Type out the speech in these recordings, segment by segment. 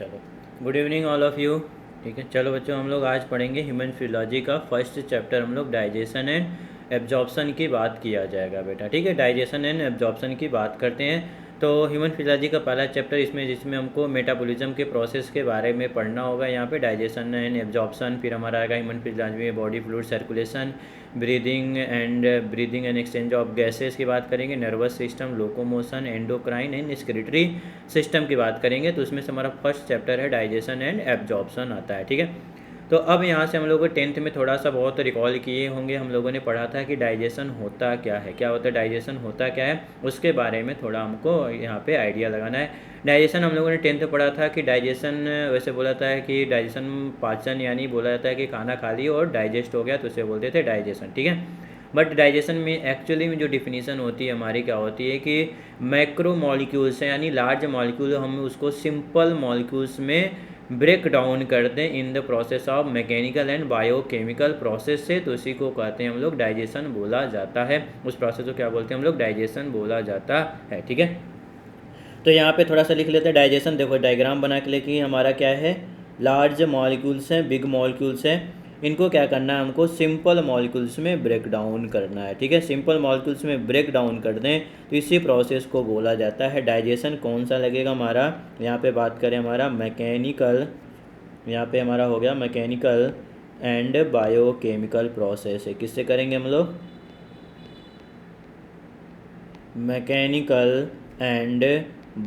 चलो, good evening all of you. ठीक है, चलो बच्चों, हम लोग आज पढ़ेंगे ह्यूमन फिजियोलॉजी का फर्स्ट चैप्टर। हम लोग डाइजेशन एंड एब्जॉर्प्शन की बात किया जाएगा बेटा। ठीक है, डाइजेशन एंड एब्जॉर्प्शन की बात करते हैं। तो ह्यूमन फिजियोलॉजी का पहला चैप्टर जिसमें हमको मेटाबॉलिज्म के प्रोसेस के बारे में पढ़ना होगा। यहाँ पे डाइजेशन एंड एब्जॉर्प्शन, फिर हमारा आएगा ह्यूमन फिजियोलॉजी में body fluid circulation, breathing and exchange of gases की बात करेंगे, nervous system, locomotion, endocrine and excretory system की बात करेंगे। तो उसमें से हमारा फर्स्ट चैप्टर है डाइजेशन एंड एब्जॉर्प्शन आता है। ठीक है, तो अब यहाँ से हम लोग 10th में थोड़ा सा बहुत रिकॉल किए होंगे। हम लोगों ने पढ़ा था कि डाइजेशन होता क्या है, क्या होता है डाइजेशन होता क्या है, उसके बारे में थोड़ा हमको यहाँ पे आइडिया लगाना है। डाइजेशन हम लोगों ने 10th में पढ़ा था कि डाइजेशन वैसे बोला जाता है कि डाइजेशन पाचन, यानी बोला जाता है कि खाना खा लिया और डाइजेस्ट हो गया तो उसे बोलते थे डाइजेशन। ठीक है, बट डाइजेशन में एक्चुअली में जो डिफिनीसन होती है हमारी क्या होती है कि मैक्रो मॉलिक्यूल्स हैं, यानी लार्ज मॉलिक्यूल, हम उसको सिंपल मॉलिक्यूल्स में ब्रेक डाउन कर दें in the process of mechanical and biochemical process से, तो उसी को कहते हैं हम लोग डाइजेशन बोला जाता है। उस प्रोसेस को क्या बोलते हैं हम लोग, डाइजेशन बोला जाता है। ठीक है, तो यहाँ पे थोड़ा सा लिख लेते हैं डाइजेशन। देखो डायग्राम बना के लेके हमारा क्या है, लार्ज मॉलिक्यूल्स हैं, बिग मॉलिक्यूल्स हैं, इनको क्या करना है, हमको सिंपल मॉलिक्यूल्स में ब्रेक डाउन करना है। ठीक है, सिंपल मॉलिक्यूल्स में ब्रेक डाउन कर दें तो इसी प्रोसेस को बोला जाता है डाइजेशन। कौन सा लगेगा हमारा, यहाँ पे बात करें हमारा मैकेनिकल, यहाँ पे हमारा हो गया मैकेनिकल एंड बायोकेमिकल प्रोसेस है। किससे करेंगे हम लोग, मैकेनिकल एंड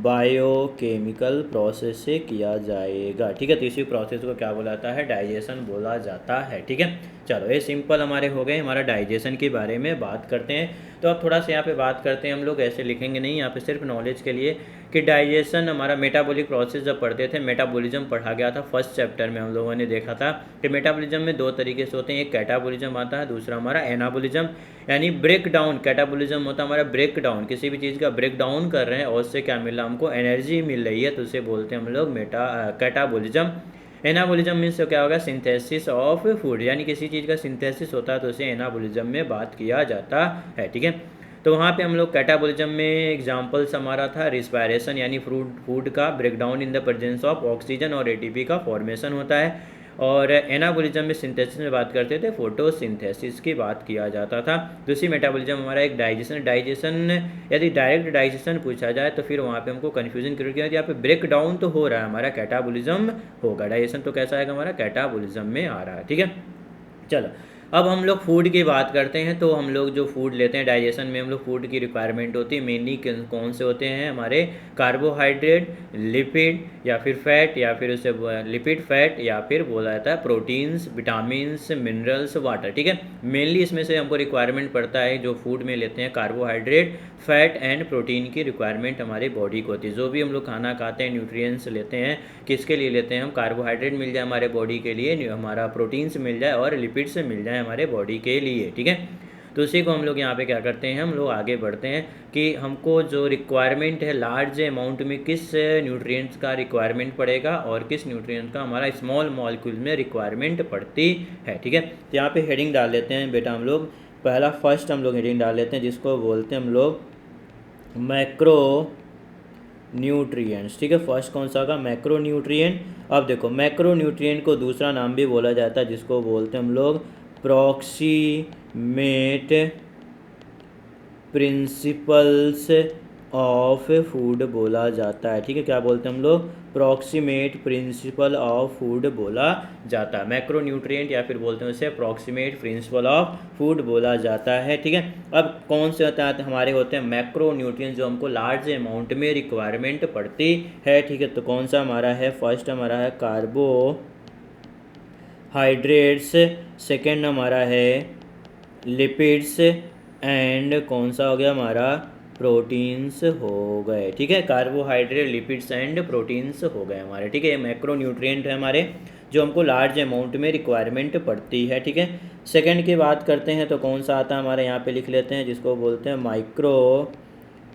बायोकेमिकल प्रोसेस से किया जाएगा। ठीक है, तो इसी प्रोसेस को क्या बोला जाता है, डाइजेशन बोला जाता है। ठीक है, चलो ये सिंपल हमारे हो गए, हमारा डाइजेशन के बारे में बात करते हैं। तो अब थोड़ा सा यहाँ पे बात करते हैं, हम लोग ऐसे लिखेंगे नहीं, यहाँ पे सिर्फ नॉलेज के लिए कि डाइजेशन हमारा मेटाबॉलिक प्रोसेस जब पढ़ते थे, मेटाबॉलिज्म पढ़ा गया था फर्स्ट चैप्टर में, हम लोगों ने देखा था कि मेटाबॉलिज्म में दो तरीके से होते हैं, एक कैटाबॉलिज्म आता है, दूसरा हमारा एनाबॉलिज्म, यानी ब्रेक डाउन। कैटाबॉलिज्म होता है हमारा ब्रेक डाउन, किसी भी चीज़ का ब्रेक डाउन कर रहे हैं और उससे क्या मिल रहा है, हमको एनर्जी मिल रही है, तो उसे बोलते हैं हम लोग कैटाबॉलिज्म। एनाबॉलिज्म मीन्स क्या होगा, सिंथेसिस ऑफ फूड, यानी किसी चीज़ का सिंथेसिस होता है तो उसे एनाबॉलिज्म में बात किया जाता है। ठीक है, तो वहाँ पे हम लोग कैटाबॉलिज्म में एग्जांपल्स हमारा था रिस्पायरेशन, यानी फूड का breakdown in the presence of oxygen और एटीपी का फॉर्मेशन होता है। और एनाबॉलिज्म में सिंथेसिस में बात करते थे, फोटोसिंथेसिस की बात किया जाता था। दूसरी मेटाबॉलिज्म हमारा एक डाइजेशन यदि डायरेक्ट डाइजेशन पूछा जाए तो फिर वहाँ पे हमको कन्फ्यूजन क्रिएट किया, यहाँ पे ब्रेक डाउन तो हो रहा है हमारा, कैटाबॉलिज्म होगा, डाइजेशन तो कैसा आएगा हमारा, कैटाबॉलिज्म में आ रहा है। ठीक है, चलो अब हम लोग फूड की बात करते हैं। तो हम लोग जो फूड लेते हैं डाइजेशन में, हम लोग फूड की रिक्वायरमेंट होती है, मेनली कौन से होते हैं हमारे, कार्बोहाइड्रेट, लिपिड या फिर फैट, या फिर उसे लिपिड फैट, या फिर बोला जाता है प्रोटीन्स, विटामिन्स, मिनरल्स, वाटर। ठीक है, मेनली इसमें से हमको रिक्वायरमेंट पड़ता है जो फूड में लेते हैं, कार्बोहाइड्रेट, फैट एंड प्रोटीन की रिक्वायरमेंट हमारी बॉडी को होती है। जो भी हम लोग खाना खाते हैं, न्यूट्रिएंट्स लेते हैं, किसके लिए लेते हैं हम, कार्बोहाइड्रेट मिल जाए हमारे बॉडी के लिए, हमारा प्रोटीन्स मिल जाए और लिपिड्स मिल जाए हमारे बॉडी के लिए। ठीक है, तो उसी को हम लोग यहाँ पे क्या करते हैं, हम लोग आगे बढ़ते हैं कि हमको जो रिक्वायरमेंट है लार्ज अमाउंट में, किस न्यूट्रिएंट्स का रिक्वायरमेंट पड़ेगा और किस न्यूट्रिएंट का हमारा स्मॉल मॉलिक्यूल में रिक्वायरमेंट पड़ती है। ठीक है, तो यहाँ पे हेडिंग डाल लेते हैं बेटा, हम लोग पहला फर्स्ट हम लोग हेडिंग डाल लेते हैं जिसको बोलते हैं हम लोग मैक्रो न्यूट्रिएंट्स। ठीक है, फर्स्ट कौन सा होगा, मैक्रो न्यूट्रिएंट। अब देखो मैक्रो न्यूट्रिएंट को दूसरा नाम भी बोला जाता है जिसको बोलते हैं हम लोग प्रॉक्सीमेट प्रिंसिपल्स ऑफ फूड बोला जाता है। ठीक है, क्या बोलते हैं हम लोग, प्रॉक्सीमेट प्रिंसिपल ऑफ फूड बोला जाता है, मैक्रो न्यूट्रिएंट या फिर बोलते हैं उसे प्रॉक्सीमेट प्रिंसिपल ऑफ फूड बोला जाता है। ठीक है, अब कौन से होता है, हमारे होते हैं मैक्रो न्यूट्रिएंट्स जो हमको लार्ज अमाउंट में रिक्वायरमेंट पड़ती है। ठीक है, तो कौन सा हमारा है, फर्स्ट हमारा है कार्बोहाइड्रेट्स, सेकेंड हमारा है लिपिड्स, एंड कौन सा हो गया हमारा, प्रोटीन्स हो गए। ठीक है, कार्बोहाइड्रेट, लिपिड्स एंड प्रोटीन्स हो गए हमारे। ठीक है, ये मैक्रो न्यूट्रिएंट है हमारे जो हमको लार्ज अमाउंट में रिक्वायरमेंट पड़ती है। ठीक है, सेकंड की बात करते हैं तो कौन सा आता है हमारे, यहाँ पे लिख लेते हैं जिसको बोलते हैं माइक्रो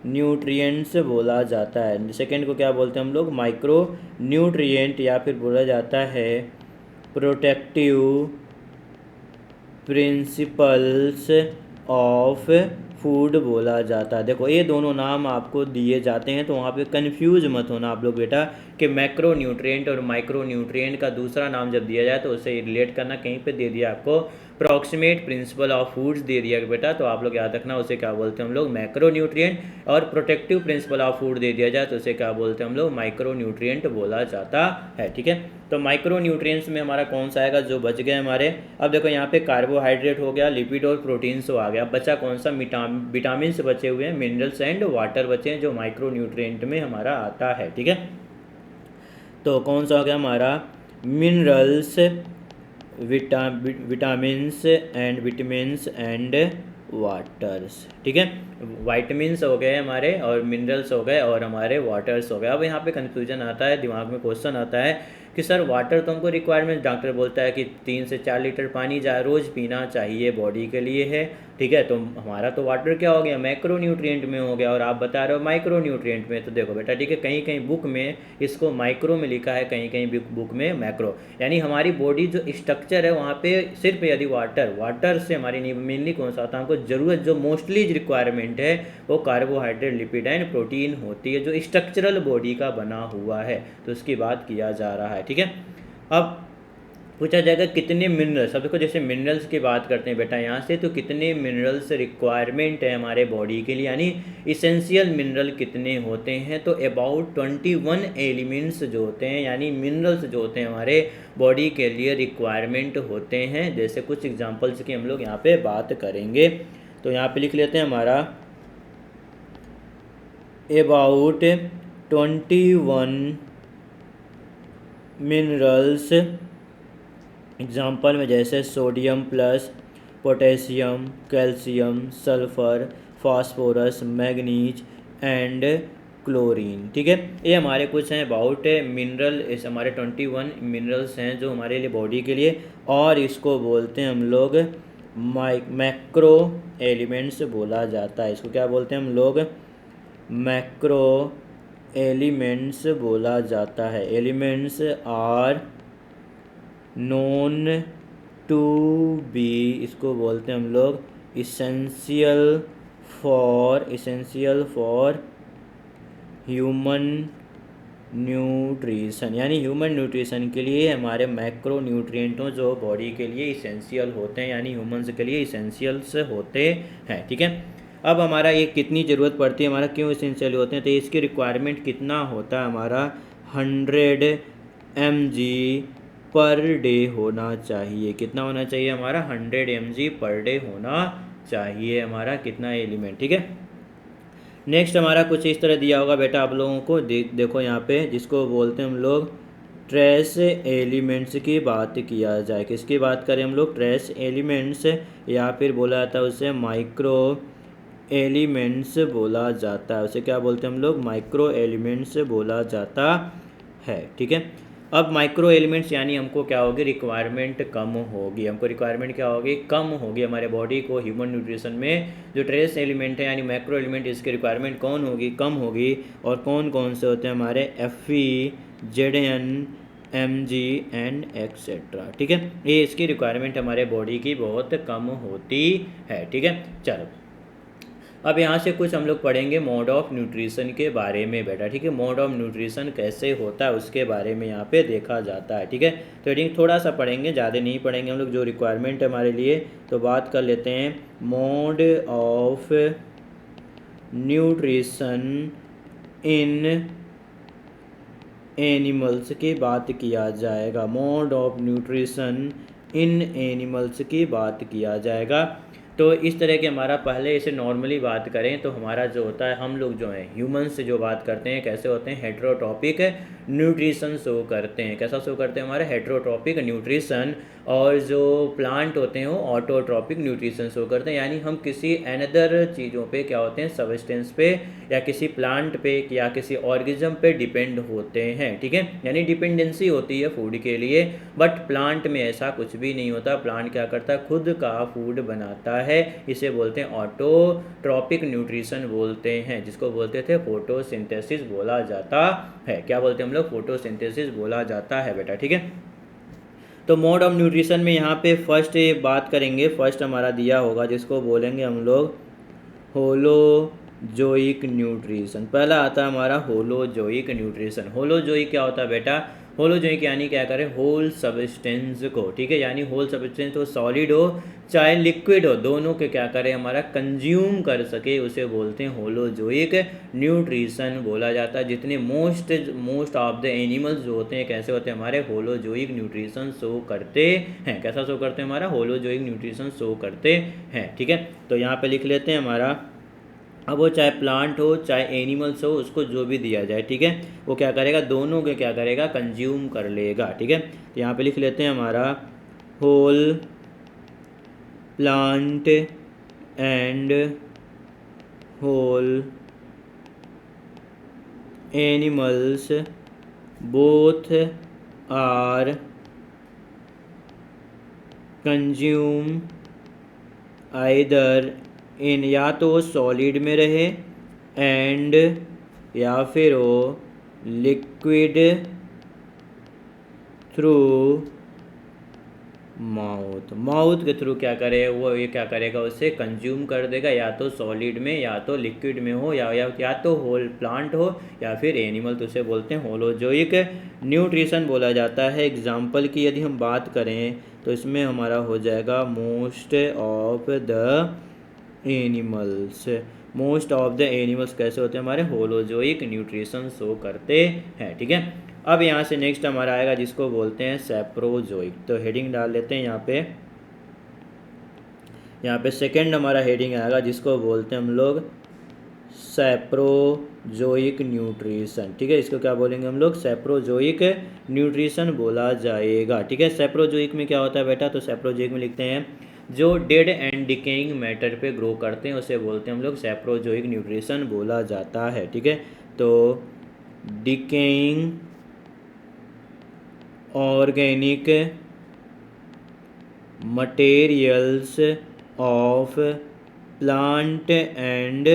न्यूट्रिएंट्स बोला जाता है। सेकंड को क्या बोलते हैं हम लोग, माइक्रो न्यूट्रिएंट, या फिर बोला जाता है प्रोटेक्टिव प्रिंसिपल्स ऑफ फूड बोला जाता है। देखो ये दोनों नाम आपको दिए जाते हैं तो वहाँ पे कंफ्यूज मत होना आप लोग बेटा कि मैक्रो न्यूट्रिएंट और माइक्रो न्यूट्रिएंट का दूसरा नाम जब दिया जाए तो उससे रिलेट करना, कहीं पे दे दिया आपको प्रॉक्सिमेट प्रिंसिपल ऑफ फूड्स दे दिया बेटा, तो आप लोग याद रखना उसे क्या बोलते हैं हम लोग मैक्रो न्यूट्रिएंट, और प्रोटेक्टिव प्रिंसिपल ऑफ फूड दे दिया जाए तो उसे क्या बोलते हैं हम लोग माइक्रो न्यूट्रिएंट बोला जाता है। ठीक है, तो माइक्रो न्यूट्रिएंट्स में हमारा कौन सा आएगा जो बच गए हमारे। अब देखो यहाँ पे कार्बोहाइड्रेट हो गया, लिपिड और प्रोटीन्स आ गया, बचा कौन सा विटामिन से बचे हुए हैं, मिनरल्स एंड वाटर बचे हैं जो माइक्रो न्यूट्रिएंट में हमारा आता है। ठीक है, तो कौन सा हो गया हमारा minerals, vitamins and vitamins and waters. ठीक है, वाइटामिन्स हो गए हमारे और मिनरल्स हो गए और हमारे वाटर्स हो गए। अब यहाँ पे कंफ्यूजन आता है, दिमाग में क्वेश्चन आता है कि सर वाटर तो हमको रिक्वायरमेंट, डॉक्टर बोलता है कि 3 से 4 लीटर पानी रोज़ पीना चाहिए बॉडी के लिए है। ठीक है, तो हमारा तो वाटर क्या हो गया मैक्रो न्यूट्रिएंट में हो गया और आप बता रहे हो माइक्रो न्यूट्रिएंट में। तो देखो बेटा ठीक है, कहीं कहीं बुक में इसको माइक्रो में लिखा है, कहीं कहीं बुक में मैक्रो, यानी हमारी बॉडी जो स्ट्रक्चर है वहाँ पे सिर्फ यदि वाटर से हमारी मेनली कौन सा होता है, हमको ज़रूरत जो मोस्टली रिक्वायरमेंट है वो कार्बोहाइड्रेट, लिपिड एंड प्रोटीन होती है जो स्ट्रक्चरल बॉडी का बना हुआ है, तो उसकी बात किया जा रहा है। ठीक है, अब पूछा जाएगा कितने मिनरल्स। अब देखो जैसे मिनरल्स की बात करते हैं बेटा यहाँ से, तो कितने मिनरल्स रिक्वायरमेंट है हमारे बॉडी के लिए, यानी इसेंशियल मिनरल कितने होते हैं, तो अबाउट 21 एलिमेंट्स जो होते हैं यानी मिनरल्स जो होते हैं हमारे बॉडी के लिए रिक्वायरमेंट होते हैं। जैसे कुछ एग्जांपल्स की हम लोग यहाँ पे बात करेंगे, तो यहाँ पे लिख लेते हैं हमारा अबाउट 21 मिनरल्स। एग्जाम्पल में जैसे sodium plus potassium, calcium, sulphur, phosphorus, manganese and chlorine. ठीक है, ये हमारे कुछ हैं अबाउट मिनरल, इस हमारे 21 मिनरल्स हैं जो हमारे लिए बॉडी के लिए, और इसको बोलते हैं हम लोग मैक्रो एलिमेंट्स बोला जाता है। इसको क्या बोलते हैं हम लोग मैक्रो एलिमेंट्स बोला जाता है। Elements are known to be, इसको बोलते हैं हम लोग इसेंशियल फॉर ह्यूमन न्यूट्रिशन, यानी ह्यूमन न्यूट्रिशन के लिए हमारे मैक्रो न्यूट्रिएंटों जो बॉडी के लिए इसेंशियल होते हैं यानी ह्यूमन्स के लिए इसेंशियल्स होते हैं। ठीक है, अब हमारा ये कितनी ज़रूरत पड़ती है, हमारा क्यों इसेंशियल होते हैं, तो इसकी रिक्वायरमेंट कितना होता है हमारा 100 mg पर डे होना चाहिए। कितना होना चाहिए हमारा 100 mg पर डे होना चाहिए हमारा कितना एलिमेंट। ठीक है, नेक्स्ट हमारा कुछ इस तरह दिया होगा बेटा आप लोगों को, देखो यहाँ पे जिसको बोलते हैं हम लोग ट्रेस एलिमेंट्स की बात किया जाए। किसकी बात करें हम लोग ट्रेस एलिमेंट्स, या फिर बोला जाता है उसे माइक्रो एलिमेंट्स बोला जाता है। उसे क्या बोलते हैं हम लोग माइक्रो एलिमेंट्स बोला जाता है। ठीक है, अब माइक्रो एलिमेंट्स यानी हमको क्या होगी रिक्वायरमेंट कम होगी, हमको रिक्वायरमेंट क्या होगी कम होगी हमारे बॉडी को ह्यूमन न्यूट्रिशन में। जो ट्रेस एलिमेंट है यानी मैक्रो एलिमेंट इसकी रिक्वायरमेंट कौन होगी कम होगी, और कौन कौन से होते हैं हमारे Fe, Zn, Mg and etcetera. ठीक है, ये इसकी रिक्वायरमेंट हमारे बॉडी की बहुत कम होती है। ठीक है, चलो अब यहाँ से कुछ हम लोग पढ़ेंगे मोड ऑफ न्यूट्रिशन के बारे में बेटा। ठीक है, मोड ऑफ न्यूट्रिशन कैसे होता है उसके बारे में यहाँ पे देखा जाता है। ठीक है, तो रीडिंग थोड़ा सा पढ़ेंगे, ज़्यादा नहीं पढ़ेंगे हम लोग, जो रिक्वायरमेंट है हमारे लिए। तो बात कर लेते हैं mode of nutrition in animals की बात किया जाएगा। Mode of nutrition in animals की बात किया जाएगा। तो इस तरह के हमारा पहले इसे नॉर्मली बात करें तो हमारा जो होता है हम लोग जो हैं ह्यूमंस से जो बात करते हैं कैसे होते हैं हेटेरोट्रॉपिक न्यूट्रिशन शो करते हैं। कैसा शो करते हैं हमारे हेटेरोट्रॉपिक न्यूट्रिशन, और जो प्लांट होते हैं वो ऑटोट्रॉपिक न्यूट्रिशन शो करते हैं, यानी हम किसी अनदर चीज़ों पे क्या होते हैं सब्सटेंस पे या किसी प्लांट पे या किसी ऑर्गेनिज्म पे डिपेंड होते हैं। ठीक है, यानी डिपेंडेंसी होती है फूड के लिए, बट प्लांट में ऐसा कुछ भी नहीं होता। प्लांट क्या करता है खुद का फूड बनाता है, इसे बोलते हैं ऑटोट्रॉपिक न्यूट्रिशन बोलते हैं, जिसको बोलते थे फोटोसिंथेसिस बोला जाता है। क्या बोलते हैं हम लोग फोटोसिंथेसिस बोला जाता है बेटा। ठीक है, तो मोड ऑफ न्यूट्रिशन में यहाँ पे फर्स्ट बात करेंगे, फर्स्ट हमारा दिया होगा जिसको बोलेंगे हम लोग होलोजोइक न्यूट्रिशन। पहला आता है हमारा होलोजोइक न्यूट्रिशन। होलोजोइक क्या होता है बेटा? होलोजोइक यानी क्या करें, होल सब्सटेंस को, ठीक है, यानी होल सब्सटेंस हो, सॉलिड हो चाहे लिक्विड हो, दोनों के क्या करें हमारा कंज्यूम कर सके, उसे बोलते हैं होलोजोइक न्यूट्रिशन बोला जाता है। जितने मोस्ट ऑफ द एनिमल्स जो होते हैं कैसे होते हैं हमारे, होलोजोइक न्यूट्रिशन शो करते हैं। कैसा शो करते हैं हमारा, होलोजोइक न्यूट्रिशन शो करते हैं, ठीक है। तो यहाँ पे लिख लेते हैं हमारा, अब वो चाहे प्लांट हो चाहे एनिमल्स हो, उसको जो भी दिया जाए, ठीक है, वो क्या करेगा, दोनों के क्या करेगा, कंज्यूम कर लेगा, ठीक है। तो यहाँ पे लिख लेते हैं हमारा whole plant and whole animals both are consume either in, या तो वो सॉलिड में रहे एंड, या फिर वो लिक्विड थ्रू माउथ के थ्रू क्या करे वो, ये क्या करेगा, उसे कंज्यूम कर देगा, या तो सॉलिड में या तो लिक्विड में हो, या तो होल प्लांट हो या फिर एनिमल, तो उसे बोलते हैं होलोजोइक न्यूट्रिशन बोला जाता है। एग्जाम्पल की यदि हम बात करें तो इसमें हमारा हो जाएगा most of the animals. Most of the animals कैसे होते हैं हमारे, होलोजोइक न्यूट्रिशन शो करते हैं, ठीक है। अब यहाँ से नेक्स्ट हमारा आएगा जिसको बोलते हैं सैप्रोजोइक। तो हेडिंग डाल लेते हैं यहाँ पे सेकंड हमारा हेडिंग आएगा जिसको बोलते हैं हम लोग सैप्रोजोइक न्यूट्रिशन, ठीक है। इसको क्या बोलेंगे हम लोग, सैप्रोजोइक न्यूट्रिशन बोला जाएगा, ठीक है। सैप्रोजोइक में क्या होता है बेटा, तो सैप्रोजोइक में लिखते हैं जो डेड एंड डिकेइंग मैटर पे ग्रो करते हैं उसे बोलते हैं हम लोग सैप्रोजोइक न्यूट्रिशन बोला जाता है, ठीक है। तो decaying organic materials of plant and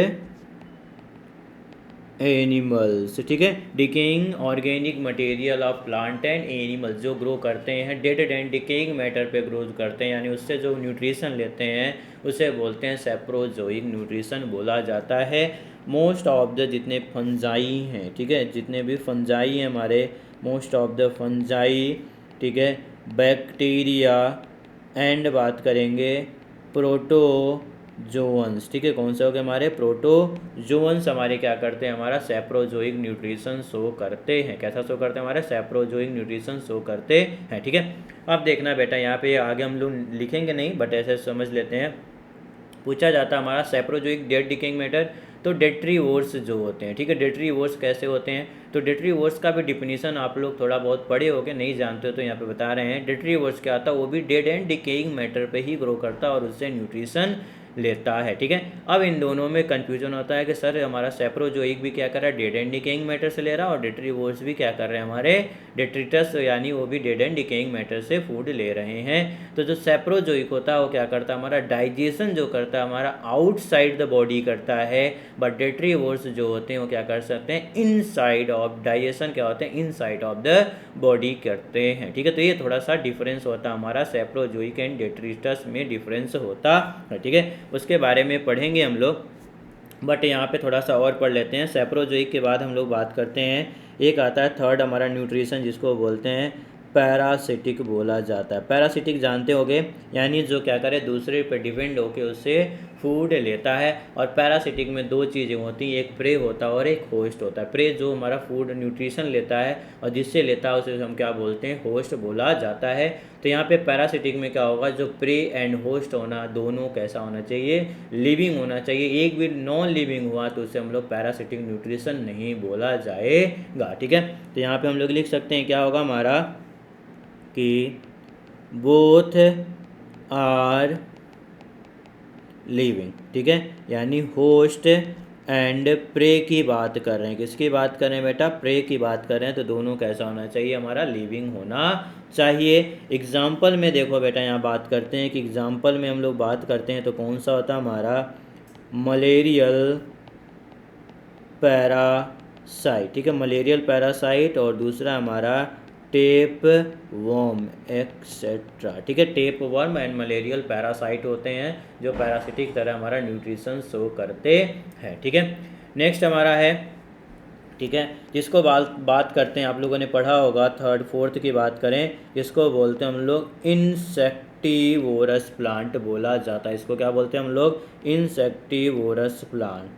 animals, ठीक है। Decaying organic material of plant and animals, जो ग्रो करते हैं डेड एंड डिकेइंग मैटर पे ग्रो करते हैं, यानी उससे जो न्यूट्रिशन लेते हैं उसे बोलते हैं सैप्रोजोइक न्यूट्रिशन बोला जाता है। मोस्ट ऑफ द जितने फंजाई हैं, ठीक है, जितने भी फंजाई हैं हमारे, मोस्ट ऑफ द फंजाई, ठीक है, बैक्टीरिया एंड बात करेंगे प्रोटोजोअन्स, ठीक है, कौन से हो गए हमारे, प्रोटोजोअन्स हमारे क्या करते हैं, हमारा सैप्रोजोइक न्यूट्रिशन शो करते हैं। कैसा शो करते हैं हमारे, सैप्रोजोइक न्यूट्रिशन शो करते हैं, ठीक है। अब देखना बेटा यहाँ पे आगे हम लोग लिखेंगे नहीं, बट ऐसे समझ लेते हैं। पूछा जाता है हमारा सैप्रोजोइक डेड डिकेइंग मैटर, तो डेट्रीवोर्स जो होते हैं, ठीक है, डेट्रीवोर्स कैसे होते हैं, तो डेट्रीवोर्स का भी डिफिनीशन आप लोग थोड़ा बहुत पढ़े होगे, नहीं जानते हो तो यहाँ पे बता रहे हैं। डेट्रीवोर्स क्या आता है, वो भी डेड एंड डिकेइंग मैटर पे ही ग्रो करता है और उससे न्यूट्रिशन लेता है, ठीक है। अब इन दोनों में कंफ्यूजन होता है कि सर हमारा सैप्रोजोइक भी क्या कर रहा है, डेड एंड डिकेइंग मैटर से ले रहा है, और डेट्रीवोर्स भी क्या कर रहे हैं हमारे, डेट्रिटस, यानी वो भी डेड एंड डिकेइंग मैटर से फूड ले रहे हैं। तो जो सैप्रोजोइक होता है वो क्या करता है, हमारा डाइजेशन जो करता है हमारा आउटसाइड द बॉडी करता है, बट डेट्रीवोर्स जो होते हैं वो क्या कर सकते हैं, इनसाइड ऑफ, डाइजेशन क्या होते हैं, इनसाइड ऑफ द बॉडी करते हैं, ठीक है। तो ये थोड़ा सा डिफरेंस होता है हमारा सैप्रोजोइक एंड डेट्रिटस में डिफरेंस होता है, ठीक है। उसके बारे में पढ़ेंगे हम लोग, बट यहाँ पे थोड़ा सा और पढ़ लेते हैं। सैप्रोजोइक के बाद हम लोग बात करते हैं, एक आता है थर्ड हमारा न्यूट्रिशन जिसको बोलते हैं पैरासिटिक बोला जाता है। पैरासिटिक जानते होगे, यानी जो क्या करे, दूसरे पे डिपेंड होके उससे फूड लेता है। और पैरासिटिक में दो चीज़ें होती हैं, एक प्रे होता है और एक होस्ट होता है। प्रे जो हमारा फूड न्यूट्रिशन लेता है और जिससे लेता है उसे हम क्या बोलते हैं, होस्ट बोला जाता है। तो यहाँ पे पैरासिटिक में क्या होगा, जो प्रे एंड होस्ट होना दोनों कैसा होना चाहिए, लिविंग होना चाहिए। एक भी नॉन लिविंग हुआ तो उसे हम लोग पैरासिटिक न्यूट्रिशन नहीं बोला जाएगा, ठीक है। तो यहाँ पे हम लोग लिख सकते हैं क्या होगा हमारा, कि बोथ आर लिविंग, ठीक है, यानी होस्ट एंड प्रे की बात कर रहे हैं। किसकी बात कर रहे हैं बेटा, प्रे की बात कर रहे हैं, तो दोनों कैसा होना चाहिए, हमारा लिविंग होना चाहिए। एग्जाम्पल में देखो बेटा, यहाँ बात करते हैं कि एग्जाम्पल में हम लोग बात करते हैं तो कौन सा होता है हमारा, मलेरियल पैरासाइट, ठीक है, मलेरियल पैरासाइट, और दूसरा हमारा टेप वर्म एक्सेट्रा। ठीक है, tape worm and malarial parasite होते हैं जो पैरासिटिक तरह हमारा न्यूट्रिशन शो करते हैं। ठीक है, नेक्स्ट हमारा है, ठीक है, जिसको बात करते हैं, आप लोगों ने पढ़ा होगा थर्ड फोर्थ की बात करें, इसको बोलते हैं हम लोग इंसेक्टिवोरस प्लांट बोला जाता है। इसको क्या बोलते हैं हम लोग? Insectivorous plant.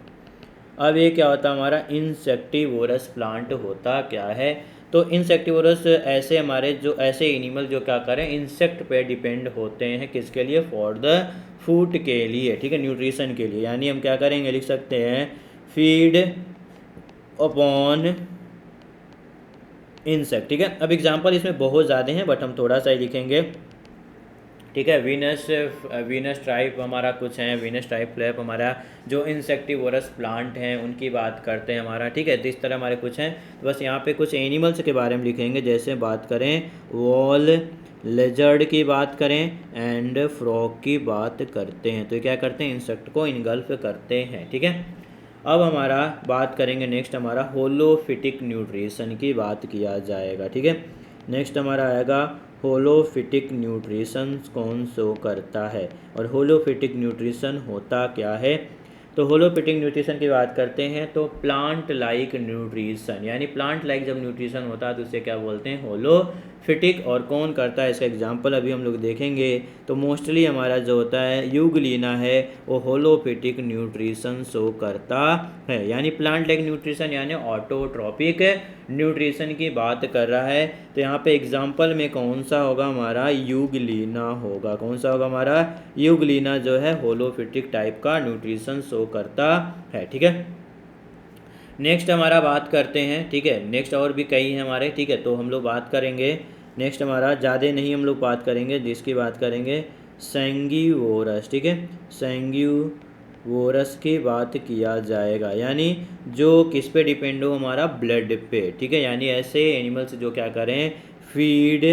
अब ये क्या होता है हमारा इंसेक्टिवोरस प्लांट होता क्या है? तो इंसेक्टिवोरस ऐसे हमारे जो ऐसे एनिमल जो क्या करें, इंसेक्ट पे डिपेंड होते हैं, किसके लिए? फॉर द फूड के लिए। ठीक है, न्यूट्रिशन के लिए। यानी हम क्या करेंगे, लिख सकते हैं फीड अपॉन इंसेक्ट। ठीक है, अब एग्जांपल इसमें बहुत ज़्यादा हैं बट हम थोड़ा सा ही लिखेंगे। ठीक है, वीनस टाइप हमारा कुछ है, वीनस टाइप फ्लैप हमारा जो इंसेक्टिवोरस प्लांट हैं उनकी बात करते हैं हमारा। ठीक है, तो इस तरह हमारे कुछ हैं। तो बस यहाँ पे कुछ एनिमल्स के बारे में लिखेंगे, जैसे बात करें वॉल लेजर्ड की बात करें एंड फ्रॉग की बात करते हैं, तो ये क्या करते हैं? इंसेक्ट को इनगल्फ करते हैं। ठीक है, अब हमारा बात करेंगे नेक्स्ट हमारा होलोफिटिक न्यूट्रिशन की बात किया जाएगा। ठीक है, नेक्स्ट हमारा आएगा होलोफिटिक न्यूट्रिशन कौन शो करता है और होलोफिटिक न्यूट्रिशन होता क्या है? तो होलोफिटिक न्यूट्रिशन की बात करते हैं तो प्लांट लाइक न्यूट्रिशन, यानी प्लांट लाइक जब न्यूट्रिशन होता है तो उसे क्या बोलते हैं? होलोफिटिक। और कौन करता है, इसका एग्जांपल अभी हम लोग देखेंगे। तो मोस्टली हमारा जो होता है यूग्लिना है वो होलोफिटिक न्यूट्रिशन शो करता है, यानी प्लांट लाइक न्यूट्रिशन यानी ऑटोट्रॉपिक न्यूट्रिशन की बात कर रहा है। तो यहाँ पे एग्जांपल में कौन सा होगा हमारा? यूग्लिना होगा। कौन सा होगा हमारा? यूग्लिना जो है होलोफिटिक टाइप का न्यूट्रिशन शो करता है। ठीक है, नेक्स्ट हमारा बात करते हैं। ठीक है, नेक्स्ट और भी कई हैं हमारे। ठीक है, तो हम लोग बात करेंगे नेक्स्ट हमारा, ज़्यादा नहीं हम लोग बात करेंगे, जिसकी बात करेंगे सैंगिवोरस। ठीक है, सैंगिवोरस की बात किया जाएगा, यानी जो किस पे डिपेंड हो? हमारा ब्लड पे। ठीक है, यानी ऐसे एनिमल्स जो क्या करें? फीड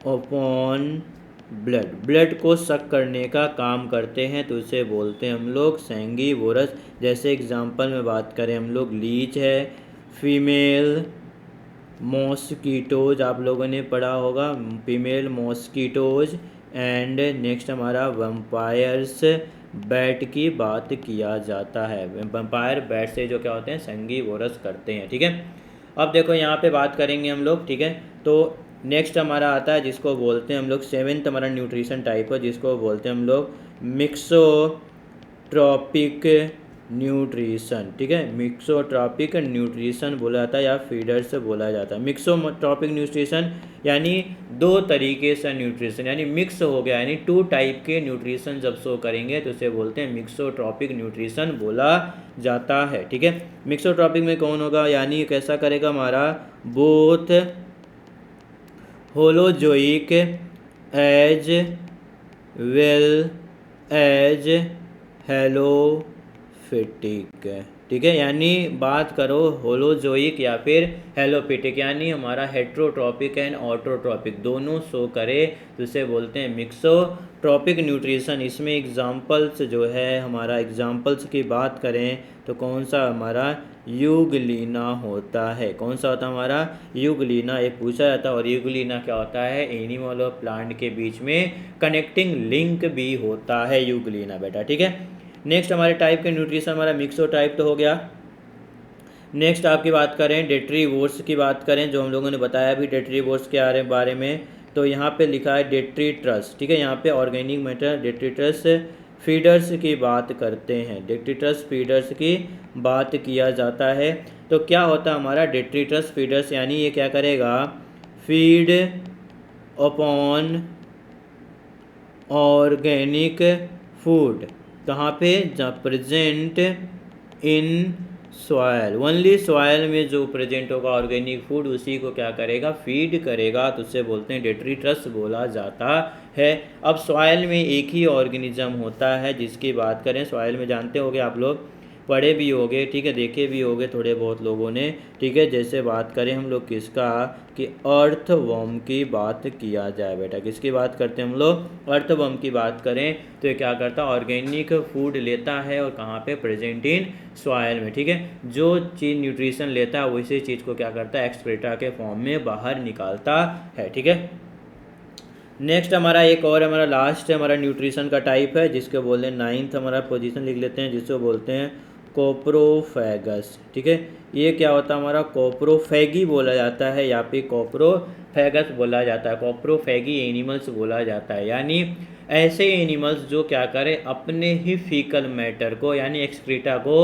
अपॉन ब्लड को सक करने का काम करते हैं, तो उसे बोलते हैं हम लोग सैंगिवोरस। जैसे एग्जांपल में बात करें हम लोग, लीच है, फीमेल मॉस्कीटोज आप लोगों ने पढ़ा होगा, फीमेल मॉस्कीटोज एंड नेक्स्ट हमारा वैम्पायर्स बैट की बात किया जाता है। वैम्पायर बैट से जो क्या होते हैं? सैंगिवोरस करते हैं। ठीक है, अब देखो यहाँ पे बात करेंगे हम लोग। ठीक है, तो नेक्स्ट हमारा आता है जिसको बोलते हैं हम लोग सेवेंथ हमारा न्यूट्रिशन टाइप है, जिसको बोलते हैं हम लोग मिक्सोट्रॉपिक न्यूट्रिशन। ठीक है, मिक्सोट्रॉपिक न्यूट्रिशन बोला जाता है या फीडर्स बोला जाता है। मिक्सोट्रॉपिक न्यूट्रिशन यानी दो तरीके से न्यूट्रिशन, यानी मिक्स हो गया, यानी टू टाइप के न्यूट्रिशन जब शो करेंगे तो उसे बोलते हैं मिक्सोट्रॉपिक न्यूट्रिशन बोला जाता है। ठीक है, मिक्सोट्रॉपिक में कौन होगा? यानी कैसा करेगा हमारा? Both holozoic as well as holophytic. ठीक है, यानी बात करो होलोजोइक या फिर हेलोफिटिक, यानी हमारा हेट्रोट्रॉपिक एंड ऑटोट्रॉपिक दोनों शो करे तो उसे बोलते हैं मिक्सोट्रॉपिक न्यूट्रिशन। इसमें एग्जांपल्स जो है हमारा, एग्जांपल्स की बात करें तो कौन सा हमारा? यूग्लिना होता है। कौन सा होता है हमारा? यूग्लिना। ये पूछा जाता है। और यूग्लिना क्या होता है? एनिमल और प्लांट के बीच में कनेक्टिंग लिंक भी होता है यूग्लिना बेटा। ठीक है, नेक्स्ट हमारे टाइप के न्यूट्रिशन हमारा मिक्सो टाइप तो हो गया। नेक्स्ट आपकी बात करें डेट्रीवोर्स की बात करें, जो हम लोगों ने बताया भी डेट्रीवोर्स के बारे में, तो यहाँ पे लिखा है डेट्रीट्रस। ठीक है, यहाँ पे ऑर्गेनिक मैटर डेट्रीट्रस फीडर्स की बात करते हैं, डेट्रीट्रस फीडर्स की बात किया जाता है। तो क्या होता है हमारा डेट्रीट्रस फीडर्स? यानी ये क्या करेगा? Feed upon organic food. कहाँ पे? जहाँ present in soil, only soil में जो प्रेजेंट होगा ऑर्गेनिक फूड उसी को क्या करेगा? फीड करेगा, तो उससे बोलते हैं डेट्रीट्रस बोला जाता है। अब सॉयल में एक ही ऑर्गेनिज्म होता है जिसकी बात करें, सॉयल में जानते होंगे आप लोग पढ़े भी होगे, ठीक है, देखे भी होगे थोड़े बहुत लोगों ने, ठीक है। जैसे बात करें हम लोग किसका, कि अर्थवर्म की बात किया जाए बेटा, किसकी बात करते हैं हम लोग, अर्थवर्म की बात करें तो ये क्या करता है, ऑर्गेनिक फूड लेता है और कहाँ पे, प्रेजेंट इन सॉइल में, ठीक है। जो चीज़ न्यूट्रिशन लेता है उसी चीज़ को क्या करता है, एक्सक्रीटा के फॉर्म में बाहर निकालता है, ठीक है। नेक्स्ट हमारा एक और हमारा लास्ट हमारा न्यूट्रिशन का टाइप है, जिसको बोलते हैं 9th हमारा पोजीशन लिख लेते हैं, जिसको बोलते हैं कोप्रोफेगस, ठीक है। ये क्या होता है हमारा, कोप्रोफेगी बोला जाता है या फिर कोप्रोफेगस बोला जाता है, कोप्रोफेगी एनिमल्स बोला जाता है। यानी ऐसे एनिमल्स जो क्या करें, अपने ही फीकल मैटर को यानी एक्सक्रीटा को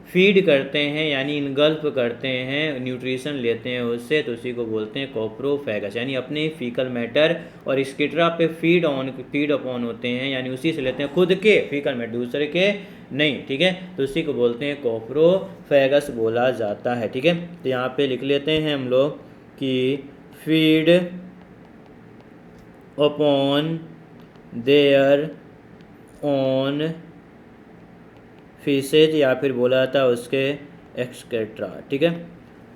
फीड करते हैं, यानी इनगल्फ करते हैं, न्यूट्रिशन लेते हैं उससे, तो उसी को बोलते हैं कोप्रोफेगस। यानी अपने फीकल मैटर और एक्सक्रीटा पे फीड अपॉन होते हैं, यानी उसी से लेते हैं, खुद के फीकल मैटर, दूसरे के नहीं, ठीक है। तो उसी को बोलते हैं कोप्रोफेगस बोला जाता है, ठीक है। तो यहाँ पे लिख लेते हैं हम लोग कि feed upon their on fishes, या फिर बोला जाता है उसके एक्सक्रेटा, ठीक है,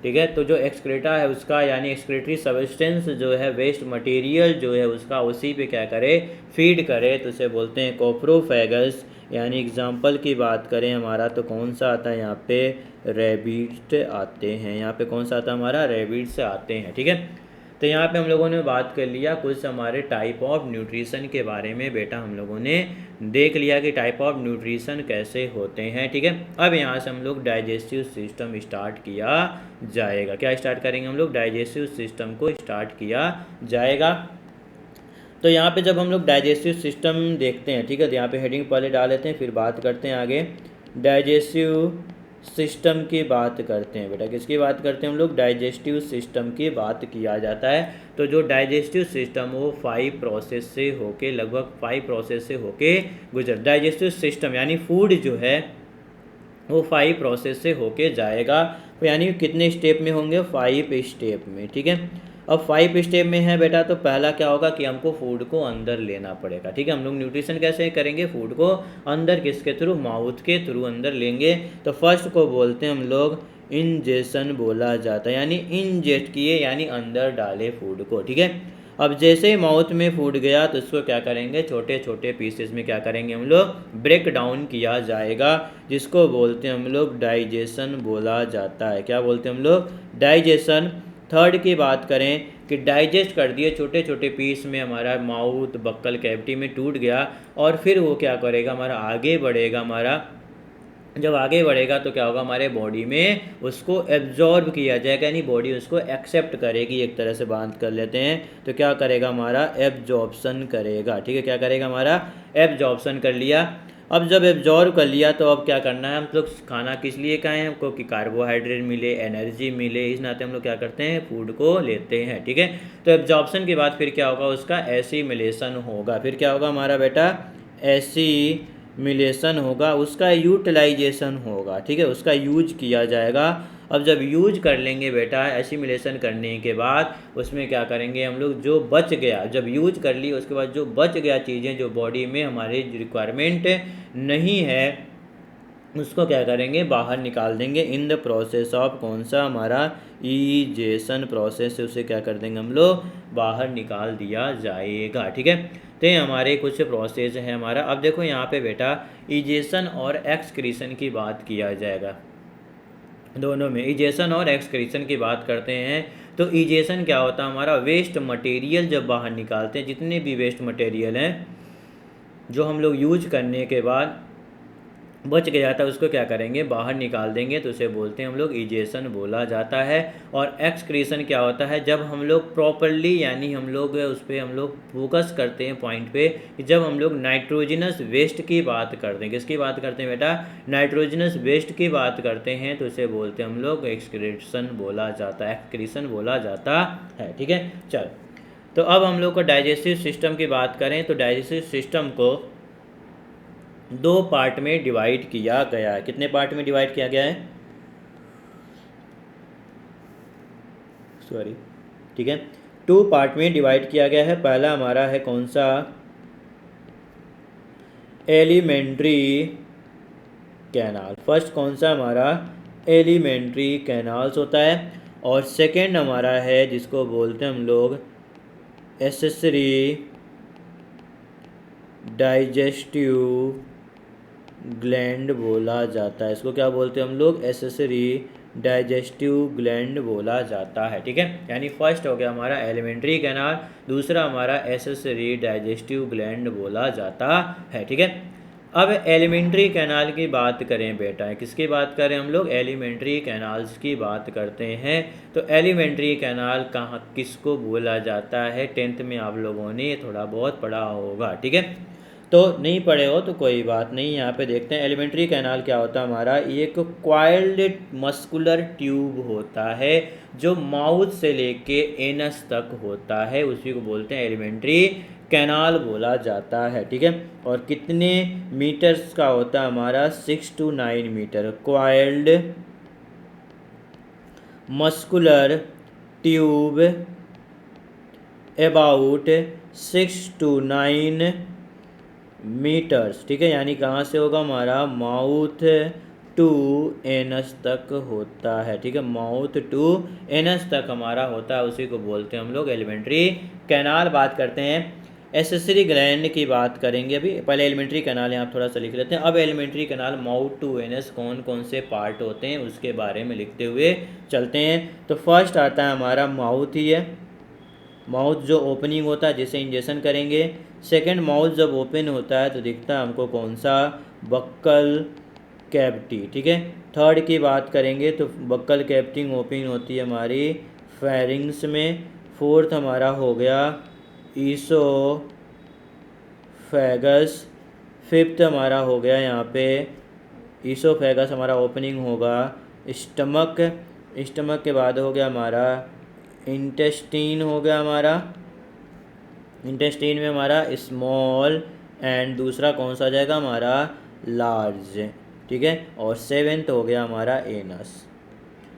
ठीक है। तो जो एक्सक्रेटा है उसका यानी एक्सक्रेटरी सब्सटेंस जो है, वेस्ट मटेरियल जो है उसका, उसी पे क्या करे, फीड करे, तो उसे बोलते हैं कोप्रोफेगस। यानी एग्जांपल की बात करें हमारा तो कौन सा आता है यहाँ पे, रैबिट आते हैं, यहाँ पे कौन सा आता है हमारा, रैबिट्स आते हैं, ठीक है। तो यहाँ पे हम लोगों ने बात कर लिया कुछ हमारे टाइप ऑफ न्यूट्रिशन के बारे में बेटा, हम लोगों ने देख लिया कि टाइप ऑफ न्यूट्रिशन कैसे होते हैं, ठीक है। अब यहाँ से हम लोग डाइजेस्टिव सिस्टम स्टार्ट किया जाएगा। क्या स्टार्ट करेंगे हम लोग, डाइजेस्टिव सिस्टम को स्टार्ट किया जाएगा। तो यहाँ पे जब हम लोग डाइजेस्टिव सिस्टम देखते हैं, ठीक है, तो यहाँ पे हेडिंग पहले डाल लेते हैं, फिर बात करते हैं आगे। डाइजेस्टिव सिस्टम की बात करते हैं बेटा, किसकी बात करते हैं हम लोग, डाइजेस्टिव सिस्टम की बात किया जाता है। तो जो डाइजेस्टिव सिस्टम वो 5 प्रोसेस से होके, लगभग 5 प्रोसेस से होके गुजर, डाइजेस्टिव सिस्टम यानी फूड जो है वो 5 प्रोसेस से होके जाएगा। तो यानी कितने स्टेप में होंगे, 5 स्टेप में, ठीक है। अब 5 स्टेप में है बेटा, तो पहला क्या होगा कि हमको फूड को अंदर लेना पड़ेगा, ठीक है। हम लोग न्यूट्रिशन कैसे करेंगे, फूड को अंदर किसके थ्रू, माउथ के थ्रू अंदर लेंगे। तो फर्स्ट को बोलते हैं हम लोग इंजेशन बोला जाता है, यानी इंजेक्ट किए यानी अंदर डाले फूड को, ठीक है। अब जैसे ही माउथ में फूड गया तो इसको क्या करेंगे, छोटे छोटे पीसेस में क्या करेंगे हम लोग, ब्रेक डाउन किया जाएगा, जिसको बोलते हैं हम लोग डाइजेशन बोला जाता है। क्या बोलते हैं हम लोग, डाइजेशन। थर्ड की बात करें कि डाइजेस्ट कर दिए छोटे छोटे पीस में, हमारा माउथ बक्कल कैविटी में टूट गया, और फिर वो क्या करेगा, हमारा आगे बढ़ेगा, हमारा जब आगे बढ़ेगा तो क्या होगा, हमारे बॉडी में उसको एब्जॉर्ब किया जाएगा, यानी बॉडी उसको एक्सेप्ट करेगी, एक तरह से बात कर लेते हैं। तो क्या करेगा, हमारा एब्जॉर्प्शन करेगा, ठीक है। क्या करेगा, हमारा एब्जॉर्प्शन कर लिया। अब जब एब्जॉर्ब कर लिया तो अब क्या करना है, हम लोग खाना किस लिए खाएं, हमको कि कार्बोहाइड्रेट मिले, एनर्जी मिले, इस नाते हम लोग क्या करते हैं, फूड को लेते हैं, ठीक है। तो एब्जॉर्प्शन के बाद फिर क्या होगा, उसका एसिमिलेशन होगा। फिर क्या होगा हमारा बेटा, एसिमिलेशन होगा, उसका यूटिलाइजेशन होगा, ठीक है, उसका यूज किया जाएगा। अब जब यूज कर लेंगे बेटा, एसिमिलेशन करने के बाद उसमें क्या करेंगे हम लोग, जो बच गया, जब यूज कर ली उसके बाद जो बच गया चीज़ें जो बॉडी में हमारी रिक्वायरमेंट नहीं है, उसको क्या करेंगे, बाहर निकाल देंगे इन द प्रोसेस ऑफ, कौन सा हमारा ईजेशन प्रोसेस से उसे क्या कर देंगे हम लोग, बाहर निकाल दिया जाएगा, ठीक है। तो ये हमारे कुछ प्रोसेस है हमारा। अब देखो यहाँ पे बेटा ईजेशन और एक्सक्रीशन की बात किया जाएगा, दोनों में ईजेशन और एक्सक्रीशन की बात करते हैं। तो ईजेशन क्या होता है, हमारा वेस्ट मटेरियल जब बाहर निकालते हैं, जितने भी वेस्ट मटेरियल हैं जो हम लोग यूज करने के बाद बच गया था, उसको क्या करेंगे, बाहर निकाल देंगे, तो उसे बोलते हैं हम लोग ईजेशन बोला जाता है। और एक्सक्रीशन क्या होता है, जब हम लोग प्रॉपरली यानी हम लोग उस पर हम लोग फोकस करते हैं पॉइंट पे, जब हम लोग नाइट्रोजनस वेस्ट की बात करते हैं, किसकी बात करते हैं बेटा, नाइट्रोजनस वेस्ट की बात करते हैं, तो उसे बोलते हैं हम लोग एक्सक्रीशन बोला जाता है, एक्सक्रीशन बोला जाता है, ठीक है। चल, तो अब हम लोग को डाइजेस्टिव सिस्टम की बात करें तो डाइजेस्टिव सिस्टम को 2 पार्ट में डिवाइड किया गया है। कितने पार्ट में डिवाइड किया गया है, सॉरी, ठीक है, 2 पार्ट में डिवाइड किया गया है। पहला हमारा है कौन सा, एलिमेंट्री कैनाल। फर्स्ट कौन सा हमारा एलिमेंट्री कैनाल्स होता है, और सेकंड हमारा है जिसको बोलते हैं हम लोग एसेसरी डाइजेस्टिव ग्लैंड बोला जाता है। इसको क्या बोलते हैं हम लोग, एसेसरी डाइजेस्टिव ग्लैंड बोला जाता है। ठीक है, यानी फर्स्ट हो गया हमारा एलिमेंट्री कैनाल, दूसरा हमारा एसेसरी डाइजेस्टिव ग्लैंड बोला जाता है। ठीक है, अब एलिमेंट्री कैनाल की बात करें बेटा, किसकी बात करें हम लोग, एलिमेंट्री कैनाल्स की बात करते हैं। तो एलिमेंट्री कैनाल कहाँ किसको बोला जाता है, टेंथ में आप लोगों ने थोड़ा बहुत पढ़ा होगा। ठीक है, तो नहीं पढ़े हो तो कोई बात नहीं, यहाँ पे देखते हैं एलिमेंट्री कैनाल क्या होता है हमारा। एक क्वाइल्ड मस्कुलर ट्यूब होता है जो माउथ से लेके एनस तक होता है, उसी को बोलते हैं एलिमेंट्री कैनाल बोला जाता है। ठीक है, और कितने मीटर्स का होता है हमारा, 6 to 9 metre. Coiled muscular tube about 6 to 9 metres. ठीक है, यानी कहाँ से होगा हमारा, माउथ टू एनस तक होता है। ठीक है, माउथ टू एनस तक हमारा होता है, उसी को बोलते हैं हम लोग एलिमेंट्री कैनाल। बात करते हैं एसेसरी ग्लैंड की बात करेंगे अभी, पहले एलिमेंट्री कैनाल यहाँ थोड़ा सा लिख लेते हैं। अब alimentary canal mouth to anus कौन कौन से पार्ट होते हैं उसके बारे में लिखते हुए चलते हैं। तो फर्स्ट आता है हमारा माउथ ही है, माउथ जो ओपनिंग होता है जिसे इंजेक्शन करेंगे। सेकंड, माउथ जब ओपन होता है तो दिखता है हमको कौन सा, बक्कल कैविटी। ठीक है, थर्ड की बात करेंगे तो बक्कल कैविटी ओपन होती है हमारी फेरिंग्स में। फोर्थ हमारा हो गया ईसोफेगस। फिफ्थ हमारा हो गया यहाँ पे ईसोफेगस हमारा ओपनिंग होगा स्टमक। स्टमक के बाद हो गया हमारा इंटेस्टीन, हो गया हमारा इंटेस्टीन में हमारा स्मॉल, एंड दूसरा कौन सा जाएगा हमारा, लार्ज। ठीक है, और सेवेंथ हो गया हमारा एनस।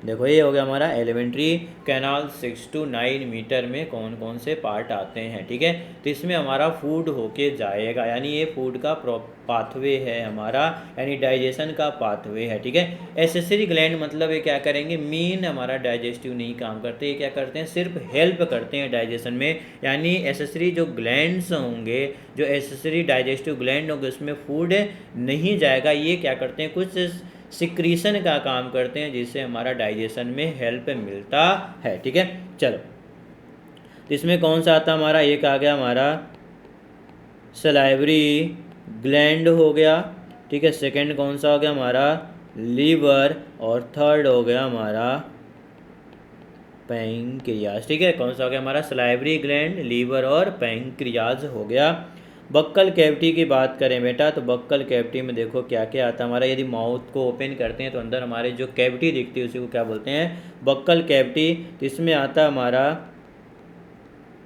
देखो ये हो गया हमारा एलिमेंट्री कैनाल। 6 to 9 मीटर में कौन कौन से पार्ट आते हैं। ठीक है, तो इसमें हमारा फूड होके जाएगा, यानी ये फूड का पाथवे है हमारा, यानी डाइजेशन का पाथवे है। ठीक है, एसेसरी ग्लैंड मतलब ये क्या करेंगे, मेन हमारा डाइजेस्टिव नहीं काम करते, ये क्या करते हैं, सिर्फ हेल्प करते हैं डाइजेशन में। यानी एसेसरी जो ग्लैंड्स होंगे, जो एसेसरी डाइजेस्टिव ग्लैंड होंगे उसमें फूड नहीं जाएगा, ये क्या करते हैं, कुछ सिक्रीशन का काम करते हैं जिससे हमारा डाइजेशन में हेल्प मिलता है। ठीक है, चलो तो इसमें कौन सा आता हमारा, एक आ गया हमारा सलाइवरी ग्लैंड हो गया। ठीक है, सेकंड कौन सा हो गया हमारा, लीवर, और थर्ड हो गया हमारा पैंक्रियाज। ठीक है, कौन सा हो गया हमारा, सलाइवरी ग्लैंड, लीवर और पैंक्रियाज हो गया। बक्कल कैविटी की बात करें बेटा, तो बक्कल कैविटी में देखो क्या क्या आता है हमारा। यदि माउथ को ओपन करते हैं तो अंदर हमारे जो कैविटी दिखती है उसी को क्या बोलते हैं, बक्कल कैविटी। इसमें आता है हमारा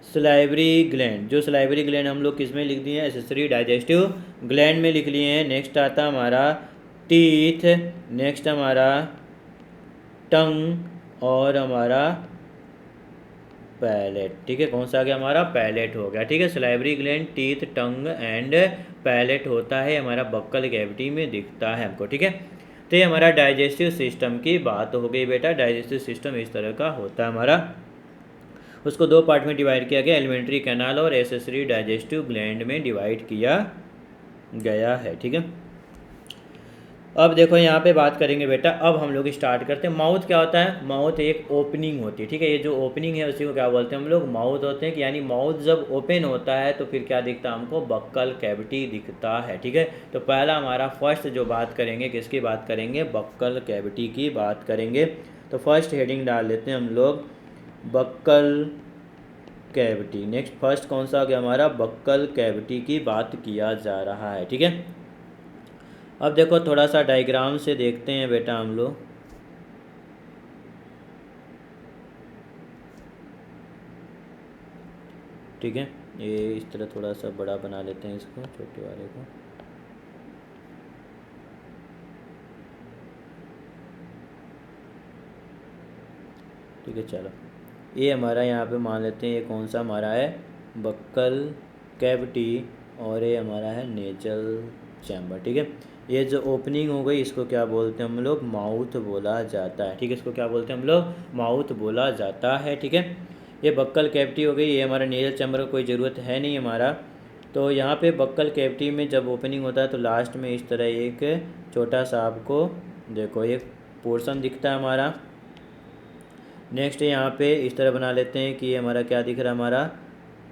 सलाइवरी ग्लैंड। जो सलाइवरी ग्लैंड हम लोग किस में लिख दिए हैं, एसेसरी डाइजेस्टिव ग्लैंड में लिख लिए हैं। नेक्स्ट आता हमारा टीथ, नेक्स्ट हमारा टंग, और हमारा पैलेट। ठीक है, कौन सा आ गया हमारा, पैलेट हो गया। ठीक है, salivary gland, teeth, tongue and palate होता है हमारा, बक्कल कैविटी में दिखता है हमको। ठीक है, तो ये हमारा डाइजेस्टिव सिस्टम की बात हो गई बेटा। डाइजेस्टिव सिस्टम इस तरह का होता है हमारा, उसको दो पार्ट में डिवाइड किया गया, एलिमेंट्री कैनाल और एसेसरी डाइजेस्टिव ग्लैंड में डिवाइड किया गया है। ठीक है, अब देखो यहाँ पे बात करेंगे बेटा, अब हम लोग स्टार्ट करते हैं। माउथ क्या होता है, माउथ एक ओपनिंग होती है। ठीक है, ये जो ओपनिंग है उसी को क्या बोलते हैं हम लोग, माउथ होते हैं। यानी माउथ जब ओपन होता है तो फिर क्या दिखता है हमको, बक्कल कैविटी दिखता है। ठीक है, तो पहला हमारा फर्स्ट जो बात करेंगे किसकी बात करेंगे, बक्कल कैविटी की बात करेंगे। तो फर्स्ट हेडिंग डाल लेते हैं हम लोग, बक्कल कैविटी। नेक्स्ट फर्स्ट कौन सा हो गया हमारा, बक्कल कैविटी की बात किया जा रहा है। ठीक है, अब देखो थोड़ा सा डायग्राम से देखते हैं बेटा हम लोग। ठीक है, ये इस तरह थोड़ा सा बड़ा बना लेते हैं इसको, छोटे वाले को। ठीक है, चलो ये हमारा यहाँ पे मान लेते हैं, ये कौन सा हमारा है, बक्कल कैविटी, और ये हमारा है नेजल चैम्बर। ठीक है, ये जो ओपनिंग हो गई इसको क्या बोलते हैं हम लोग, माउथ बोला जाता है। ठीक है, इसको क्या बोलते हैं हम लोग, माउथ बोला जाता है। ठीक है, ये बक्कल कैविटी हो गई, ये हमारा नेजल चैम्बर का कोई ज़रूरत है नहीं हमारा। तो यहाँ पे बक्कल कैविटी में जब ओपनिंग होता है तो लास्ट में इस तरह एक छोटा सा आपको देखो एक पोर्शन दिखता है हमारा। नेक्स्ट यहाँ पे इस तरह बना लेते हैं कि ये हमारा क्या दिख रहा है, हमारा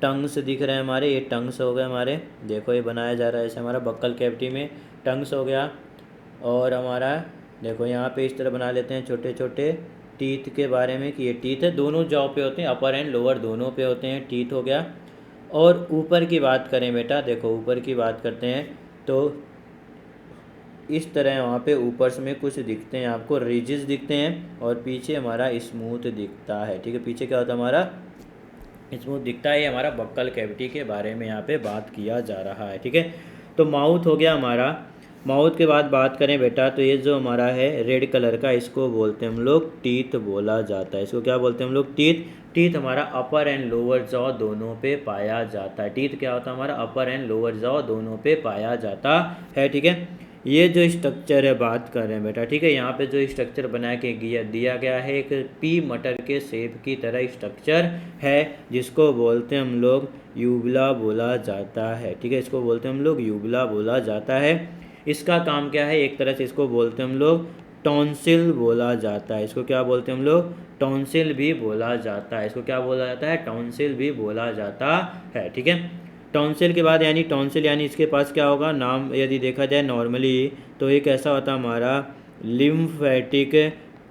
टंग्स दिख रहे हैं हमारे, ये टंग्स हो गए हमारे। देखो ये बनाया जा रहा है ऐसे हमारा बक्कल कैविटी में टंग्स हो गया। और हमारा देखो यहाँ पे इस तरह बना लेते हैं छोटे छोटे टीथ के बारे में कि ये टीथ है, दोनों जॉ पे होते हैं, अपर एंड लोअर दोनों पे होते हैं, टीथ हो गया। और ऊपर की बात करें बेटा, देखो ऊपर की बात करते हैं तो इस तरह वहाँ पे ऊपर में कुछ दिखते हैं आपको, रिजेस दिखते हैं और पीछे हमारा स्मूथ दिखता है। ठीक है, पीछे क्या होता है हमारा स्मूथ दिखता है। ये हमारा बक्कल कैविटी के बारे में यहाँ पे बात किया जा रहा है। ठीक है, तो माउथ हो गया हमारा। माउथ के बाद बात करें बेटा तो ये जो हमारा है रेड कलर का, इसको बोलते हैं हम लोग टीथ बोला जाता है। इसको क्या बोलते हैं हम लोग, टीथ। टीथ हमारा अपर एंड लोअर जॉ दोनों पे पाया जाता है। टीथ क्या होता है हमारा, अपर एंड लोअर जॉ दोनों पे पाया जाता है। ठीक है, ये जो स्ट्रक्चर है बात कर रहे हैं बेटा। ठीक है, यहाँ पे जो स्ट्रक्चर बना के दिया गया है एक पी मटर के शेप की तरह स्ट्रक्चर है, जिसको बोलते हैं हम लोग यूबला बोला जाता है। ठीक है, इसको बोलते हैं हम लोग यूबला बोला जाता है। इसका काम क्या है, एक तरह से इसको बोलते हैं हम लोग टॉन्सिल बोला जाता है। इसको क्या बोलते हैं हम लोग, टॉन्सिल भी बोला जाता है। इसको क्या बोला जाता है, टॉन्सिल भी बोला जाता है। ठीक है, टॉन्सिल के बाद यानी टॉन्सिल यानी इसके पास क्या होगा नाम, यदि देखा जाए नॉर्मली तो एक ऐसा होता है हमारा लिम्फेटिक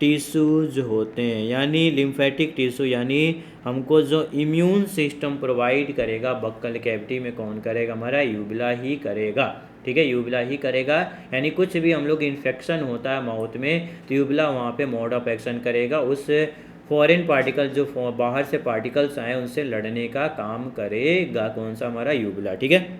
टिश्यूज होते हैं। यानी लिम्फेटिक टिश्यू यानी हमको जो इम्यून सिस्टम प्रोवाइड करेगा बक्कल कैविटी में कौन करेगा, हमारा यूबला ही करेगा। ठीक है, यूबला ही करेगा। यानी कुछ भी हम लोग इन्फेक्शन होता है माउथ में तो यूबला वहाँ पे मोड ऑफ एक्शन करेगा, उस फॉरेन पार्टिकल जो बाहर से पार्टिकल्स आए उनसे लड़ने का काम करेगा कौन सा, हमारा यूबला। ठीक है,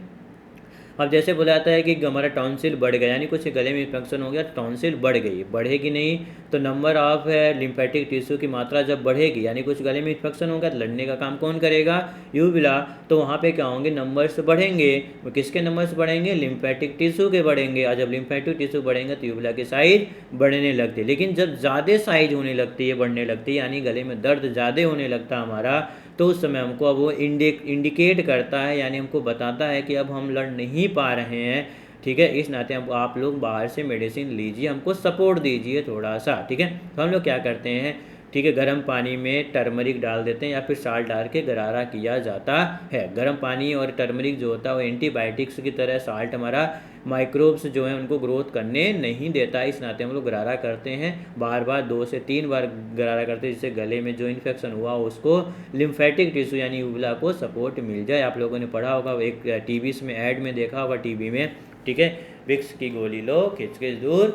अब जैसे बोला जाता है कि हमारा टॉन्सिल बढ़ गया यानी कुछ गले में इन्फेक्शन हो गया, टॉन्सिल बढ़ गई, बढ़ेगी नहीं तो नंबर ऑफ लिम्फेटिक टिश्यू की मात्रा जब बढ़ेगी यानी कुछ गले में इन्फेक्शन होगा तो लड़ने का काम कौन करेगा, यूबला। तो वहाँ पे क्या होंगे, नंबर्स बढ़ेंगे। किसके नंबर्स बढ़ेंगे, लिम्फेटिक टिश्यू के बढ़ेंगे। और जब लिम्फेटिक टिश्यू बढ़ेंगे तो यूबला की साइज बढ़ने लगती है। लेकिन जब ज़्यादा साइज होने लगती है, बढ़ने लगती है यानी गले में दर्द ज़्यादा होने लगता है हमारा, तो उस समय हमको अब वो इंडिकेट करता है यानी हमको बताता है कि अब हम लड़ नहीं पा रहे हैं। ठीक है, इस नाते अब आप लोग बाहर से मेडिसिन लीजिए, हमको सपोर्ट दीजिए थोड़ा सा। ठीक है, तो हम लोग क्या करते हैं, ठीक है, गर्म पानी में टर्मरिक डाल देते हैं या फिर साल्ट डाल के गरारा किया जाता है। गर्म पानी और टर्मरिक जो होता है वो एंटीबायोटिक्स की तरह, साल्ट हमारा माइक्रोब्स जो है उनको ग्रोथ करने नहीं देता। इस नाते हम लोग गरारा करते हैं, बार बार 2 से 3 बार गरारा करते हैं, जिससे गले में जो इन्फेक्शन हुआ उसको लिम्फेटिक टिश्यू यानी यूबला को सपोर्ट मिल जाए। आप लोगों ने पढ़ा होगा, एक टीवी में ऐड में देखा होगा टीवी में। ठीक है, विक्स की गोली लो खिचखिच दूर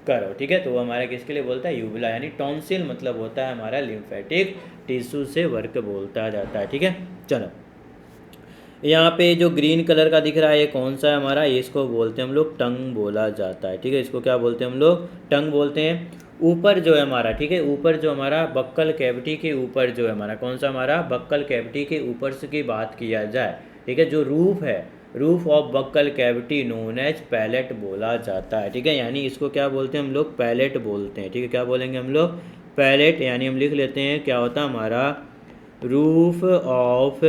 करो। ठीक है, तो वो हमारा किसके लिए बोलता है, यूबला। यानी टॉन्सिल मतलब होता है हमारा लिम्फेटिक टिश्यू से वर्क बोलता जाता है। ठीक है, चलो यहाँ पे जो ग्रीन कलर का दिख रहा है ये कौन सा है हमारा, ये इसको बोलते हैं हम लोग टंग बोला जाता है। ठीक है, इसको क्या बोलते हैं हम लोग, टंग बोलते हैं। ऊपर जो है हमारा, ठीक है, ऊपर जो हमारा बक्कल कैविटी के ऊपर जो है हमारा कौन सा, हमारा बक्कल कैविटी के ऊपर से की बात किया जाए, ठीक है, जो रूफ है, roof of buccal cavity known as palate बोला जाता है। ठीक है, यानी इसको क्या बोलते हैं हम लोग, पैलेट बोलते हैं। ठीक है, क्या बोलेंगे हम लोग, पैलेट। यानी हम लिख लेते हैं क्या होता है हमारा, roof of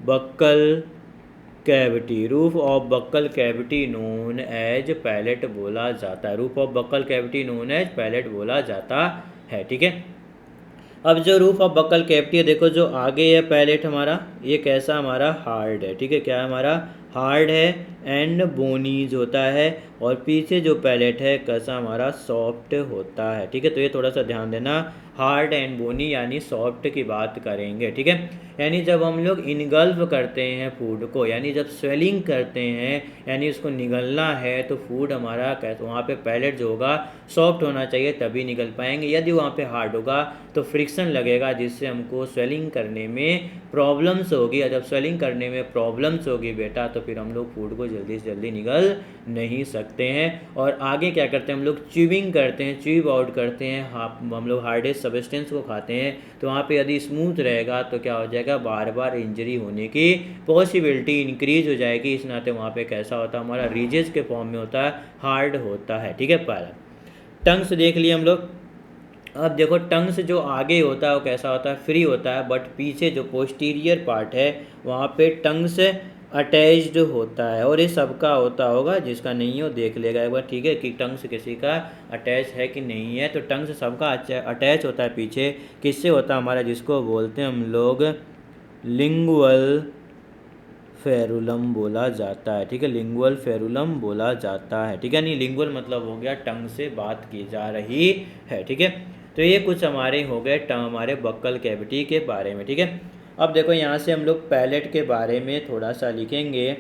buccal cavity, roof of buccal cavity known as palate बोला जाता है। Roof of buccal cavity known as palate बोला जाता है। ठीक है, अब जो रूफ ऑफ बक्कल कैविटी है, देखो जो आगे है पैलेट हमारा, ये कैसा हमारा हार्ड है। ठीक है, क्या है हमारा, हार्ड है एंड बोनीज होता है। और पीछे जो पैलेट है कैसा हमारा, सॉफ्ट होता है। ठीक है, तो ये थोड़ा सा ध्यान देना, हार्ड एंड बोनी यानी सॉफ्ट की बात करेंगे। ठीक है, यानी जब हम लोग इनगल्फ करते हैं फूड को, यानी जब स्वेलिंग करते हैं यानी उसको निगलना है, तो फूड हमारा कैसे, वहाँ पे पैलेट जो होगा सॉफ्ट होना चाहिए तभी निगल पाएंगे। यदि वहाँ पे हार्ड होगा तो फ्रिक्शन लगेगा जिससे हमको स्वेलिंग करने में प्रॉब्लम्स होगी। और जब स्वेलिंग करने में प्रॉब्लम्स होगी बेटा तो फिर हम लोग फूड को जल्दी से जल्दी निकल नहीं सकते हैं। और आगे क्या करते हैं हम लोग, च्यूविंग करते हैं, च्यूव आउट करते हैं, हम लोग हार्डेस्ट सब्सटेंस को खाते हैं। तो वहाँ पे यदि स्मूथ रहेगा तो क्या हो जाएगा, बार बार इंजरी होने की पॉसिबिलिटी इंक्रीज हो जाएगी। इस नाते वहाँ पे कैसा होता है, हमारा रीजेस के फॉर्म में होता है, हार्ड होता है। ठीक है, पहला टंग से देख लिए हम लोग। अब देखो टंग से जो आगे होता है वो कैसा होता है, फ्री होता है, बट पीछे जो पोस्टीरियर पार्ट है वहाँ पे टंग से अटैच्ड होता है। और ये सबका होता होगा, जिसका नहीं हो देख लेगा एक बार, ठीक है, कि टंग से किसी का अटैच है कि नहीं है। तो टंग से सबका अटैच होता है पीछे, किससे होता है हमारा, जिसको बोलते हैं हम लोग लिंगुअल फेरुलम बोला जाता है। ठीक है, लिंगुअल फेरुलम बोला जाता है। ठीक है, नहीं लिंगुअल मतलब हो गया टंग से बात की जा रही है। ठीक है, तो ये कुछ हमारे हो गए हमारे बक्कल कैविटी के बारे में। ठीक है, अब देखो यहाँ से हम लोग पैलेट के बारे में थोड़ा सा लिखेंगे।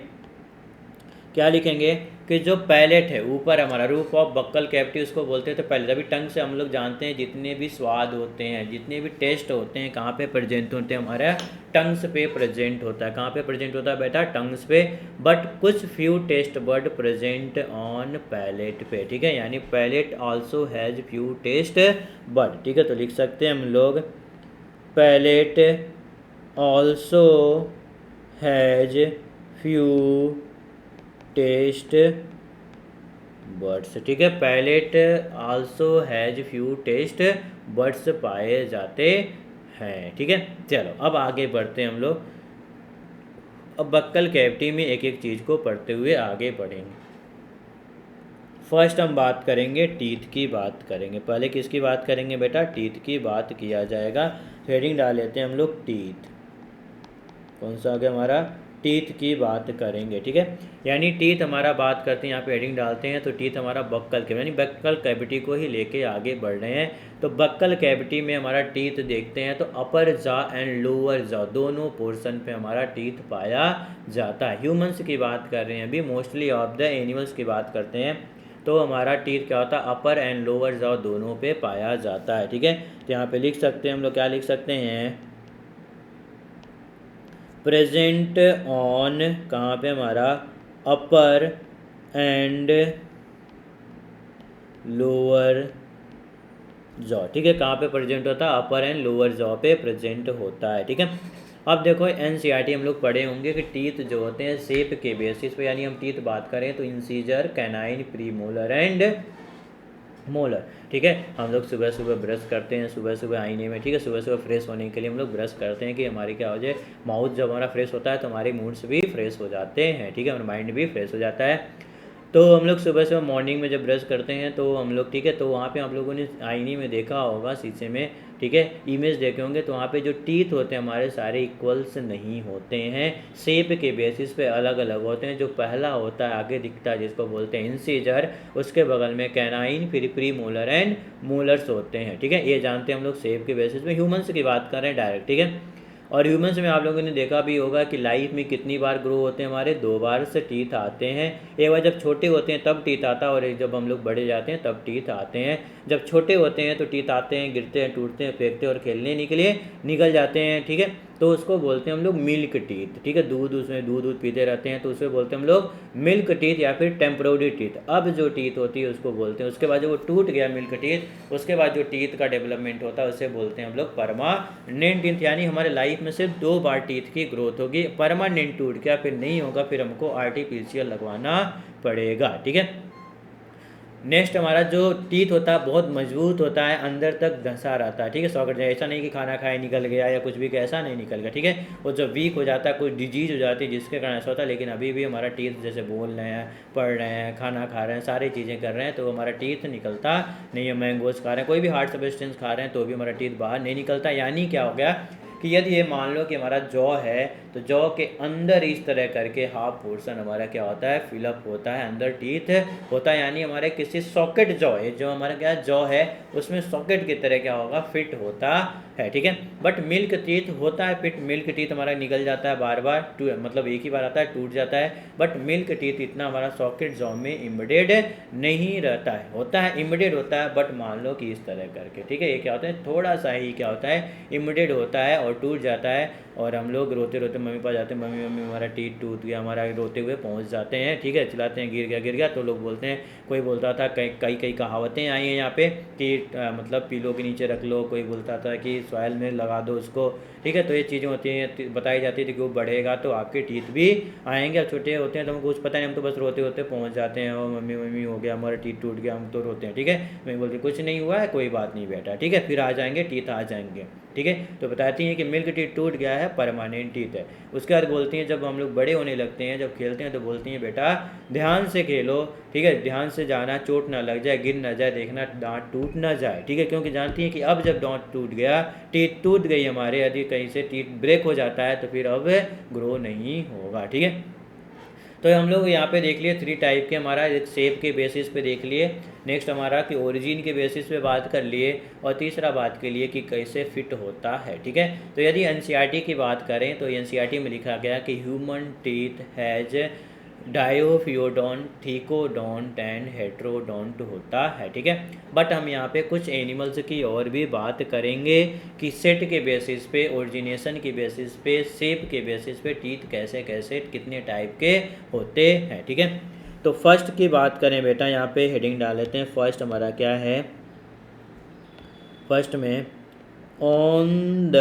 क्या लिखेंगे कि जो पैलेट है ऊपर हमारा, रूफ ऑफ बक्कल कैविटी उसको बोलते हैं। तो पहले अभी टंग से हम लोग जानते हैं जितने भी स्वाद होते हैं, जितने भी टेस्ट होते हैं, कहाँ पे प्रेजेंट होते हैं, हमारा टंग्स पे प्रेजेंट होता है। कहाँ पे प्रेजेंट होता है बेटा, टंग्स पे, बट कुछ फ्यू टेस्ट बर्ड प्रेजेंट ऑन पैलेट पे। ठीक है, यानी palate also has few taste बर्ड। ठीक है, तो लिख सकते हैं हम लोग palate also has few taste buds. ठीक है, palate also has few taste buds पाए जाते हैं। ठीक है, चलो अब आगे बढ़ते हैं हम लोग। अब बक्कल कैविटी में एक एक चीज़ को पढ़ते हुए आगे बढ़ेंगे। फर्स्ट हम बात करेंगे टीथ की बात करेंगे। पहले किसकी बात करेंगे बेटा, टीथ की बात किया जाएगा। हेडिंग डाल लेते हैं हम लोग टीथ। कौन सा आ गया हमारा, टीथ की बात करेंगे। ठीक है, यानी टीथ हमारा बात करते हैं, यहाँ पे हेडिंग डालते हैं तो टीथ हमारा बक्कल के, यानी बक्कल कैविटी को ही लेके आगे बढ़ रहे हैं। तो बक्कल कैविटी में हमारा टीथ देखते हैं तो अपर जॉ एंड लोअर जॉ दोनों पोर्शन पे हमारा टीथ पाया जाता है। ह्यूमंस की बात कर रहे हैं अभी, मोस्टली ऑफ द एनिमल्स की बात करते हैं। तो हमारा टीथ क्या होता है, अपर एंड लोअर जॉ दोनों पे पाया जाता है। ठीक है, तो यहाँ पे लिख सकते हैं हम लोग, क्या लिख सकते हैं, प्रेजेंट ऑन, कहाँ पे हमारा, अपर एंड लोअर जॉ। ठीक है, कहाँ पे प्रेजेंट होता है, अपर एंड लोअर जॉ पे प्रेजेंट होता है। ठीक है, अब देखो एनसीईआरटी हम लोग पढ़े होंगे कि टीथ जो होते हैं शेप के बेसिस पे, यानी हम टीथ बात करें तो incisor, canine, premolar and molar. ठीक है, हम लोग सुबह सुबह ब्रश करते हैं, सुबह सुबह आईने में। ठीक है, सुबह सुबह फ्रेश होने के लिए हम लोग ब्रश करते हैं कि हमारी क्या हो जाए, माउथ जब हमारा फ्रेश होता है तो हमारे मूड्स भी फ्रेश हो जाते हैं। ठीक है, हमारा माइंड भी फ्रेश हो जाता है। तो हम लोग सुबह सुबह मॉर्निंग में जब ब्रश करते हैं तो हम लोग, ठीक है, तो वहाँ पे आप लोगों ने आईने में देखा होगा, शीशे में, ठीक है, इमेज देखे होंगे, तो वहाँ पे जो टीथ होते हैं हमारे सारे इक्वल्स नहीं होते हैं, शेप के बेसिस पे अलग अलग होते हैं। जो पहला होता है आगे दिखता है जिसको बोलते हैं इंसीजर, उसके बगल में कैनाइन, फिर प्री मोलर एंड मोलर्स होते हैं। ठीक है, ये जानते हैं हम लोग शेप के बेसिस पे। ह्यूमंस की बात कर रहे हैं डायरेक्ट। ठीक है, और ह्यूमंस में आप लोगों ने देखा भी होगा कि लाइफ में कितनी बार ग्रो होते हैं, हमारे 2 बार से टीथ आते हैं। एक बार जब छोटे होते हैं तब टीथ आता है, और एक जब हम लोग बड़े जाते हैं तब टीथ आते हैं। जब छोटे होते हैं तो टीथ आते हैं, गिरते हैं, टूटते हैं, फेंकते हैं और खेलने के लिए निकल जाते हैं। ठीक है, तो उसको बोलते हैं हम लोग मिल्क टीथ। ठीक है, दूध, उसमें दूध पीते रहते हैं तो उसे बोलते हैं हम लोग मिल्क टीथ या फिर टेम्पररी टीथ। अब जो टीथ होती है उसको बोलते हैं, उसके बाद जब वो टूट गया मिल्क टीथ, उसके बाद जो टीथ का डेवलपमेंट होता है उसे बोलते हैं हम लोग परमानेंट टीथ। यानी हमारे लाइफ में सिर्फ 2 बार टीथ की ग्रोथ होगी, परमानेंट टूट गया फिर नहीं होगा, फिर हमको आर्टिफिशियल लगवाना पड़ेगा। ठीक है, नेक्स्ट हमारा जो टीथ होता है बहुत मजबूत होता है, अंदर तक धंसा रहता है। ठीक है, सॉकेट, ऐसा नहीं कि खाना खाए निकल गया या कुछ भी, ऐसा नहीं निकल गया। ठीक है, वो जब वीक हो जाता है, कोई डिजीज हो जाती है जिसके कारण ऐसा होता है, लेकिन अभी भी हमारा टीथ जैसे बोल रहे हैं, पढ़ रहे हैं, खाना खा रहे हैं, सारी चीज़ें कर रहे हैं तो हमारा टीथ निकलता नहीं है। मैंगोज खा रहे हैं, कोई भी हार्ड सब्सटेंस खा रहे हैं तो भी हमारा टीथ बाहर नहीं निकलता। यानी क्या हो गया कि यदि ये मान लो कि हमारा जॉ है तो जॉ के अंदर इस तरह करके हाफ पोर्शन हमारा क्या होता है, फिलअप होता है, अंदर टीथ होता है। यानी हमारे किसी सॉकेट जॉ है, जो हमारा क्या जॉ है उसमें सॉकेट की तरह क्या होगा, फिट होता है। ठीक है, बट मिल्क टीथ होता है फिट, मिल्क टीथ हमारा निकल जाता है बार बार, मतलब एक ही बार आता है टूट जाता है, बट मिल्क टीथ इतना हमारा सॉकेट जॉ में इम्बेडेड नहीं रहता है, होता है इम्बेडेड होता है, बट मान लो कि इस तरह करके। ठीक है, ये क्या होता है, थोड़ा सा ही क्या होता है, इम्बेडेड होता है और और टूट जाता है और हम लोग रोते रोते मम्मी पास जाते हैं, मम्मी मम्मी हमारा टीथ टूट गया, हमारा रोते हुए पहुंच जाते हैं, ठीक है, चिल्लाते हैं गिर गया। तो लोग बोलते हैं, कोई बोलता था कई कई कई कहावतें आई हैं यहाँ पे कि मतलब पीलो के नीचे रख लो, कोई बोलता था कि सॉइल में लगा दो उसको, ठीक है। तो ये चीज़ें होती हैं, बताई जाती थी कि वो बढ़ेगा तो आपके टीथ भी आएंगे। अब छोटे होते हैं तो हमको कुछ पता नहीं, हम तो बस रोते रोते पहुँच जाते हैं और मम्मी मम्मी हो गया हमारा टीथ टूट गया, हम तो रोते हैं, ठीक है। मैं बोलती कुछ नहीं हुआ है, कोई बात नहीं बेटा, ठीक है, फिर आ जाएंगे, टीथ आ जाएंगे, ठीक है। तो बताती हैं कि मिल्क टीथ टूट गया है, परमानेंट टीथ है। उसके बाद बोलती हैं जब हम लोग बड़े होने लगते हैं, जब खेलते हैं तो बोलती हैं बेटा ध्यान से खेलो, ठीक है, ध्यान से जाना, चोट ना लग जाए, गिर ना जाए, देखना दांत टूट ना जाए, ठीक है। क्योंकि जानती हैं कि अब जब दांत टूट गया, टीथ टूट गई हमारे, यदि कहीं से टीथ ब्रेक हो जाता है तो फिर अब ग्रो नहीं होगा, ठीक है। तो हम लोग यहाँ पे देख लिए 3 टाइप के, हमारा एक शेप के बेसिस पे देख लिए, नेक्स्ट हमारा कि ओरिजिन के बेसिस पे बात कर लिए, और तीसरा बात के लिए कि कैसे फिट होता है, ठीक है। तो यदि एनसीईआरटी की बात करें तो एनसीईआरटी में लिखा गया कि human teeth has diphyodont, thecodont and heterodont होता है, ठीक है। बट हम यहाँ पे कुछ एनिमल्स की और भी बात करेंगे कि सेट के बेसिस पे, ओरिजिनेशन के बेसिस पे, शेप के बेसिस पे टीथ कैसे कैसे कितने टाइप के होते हैं, ठीक है। तो फर्स्ट की बात करें बेटा, यहाँ पे हेडिंग डाल लेते हैं। फर्स्ट हमारा क्या है, फर्स्ट में on the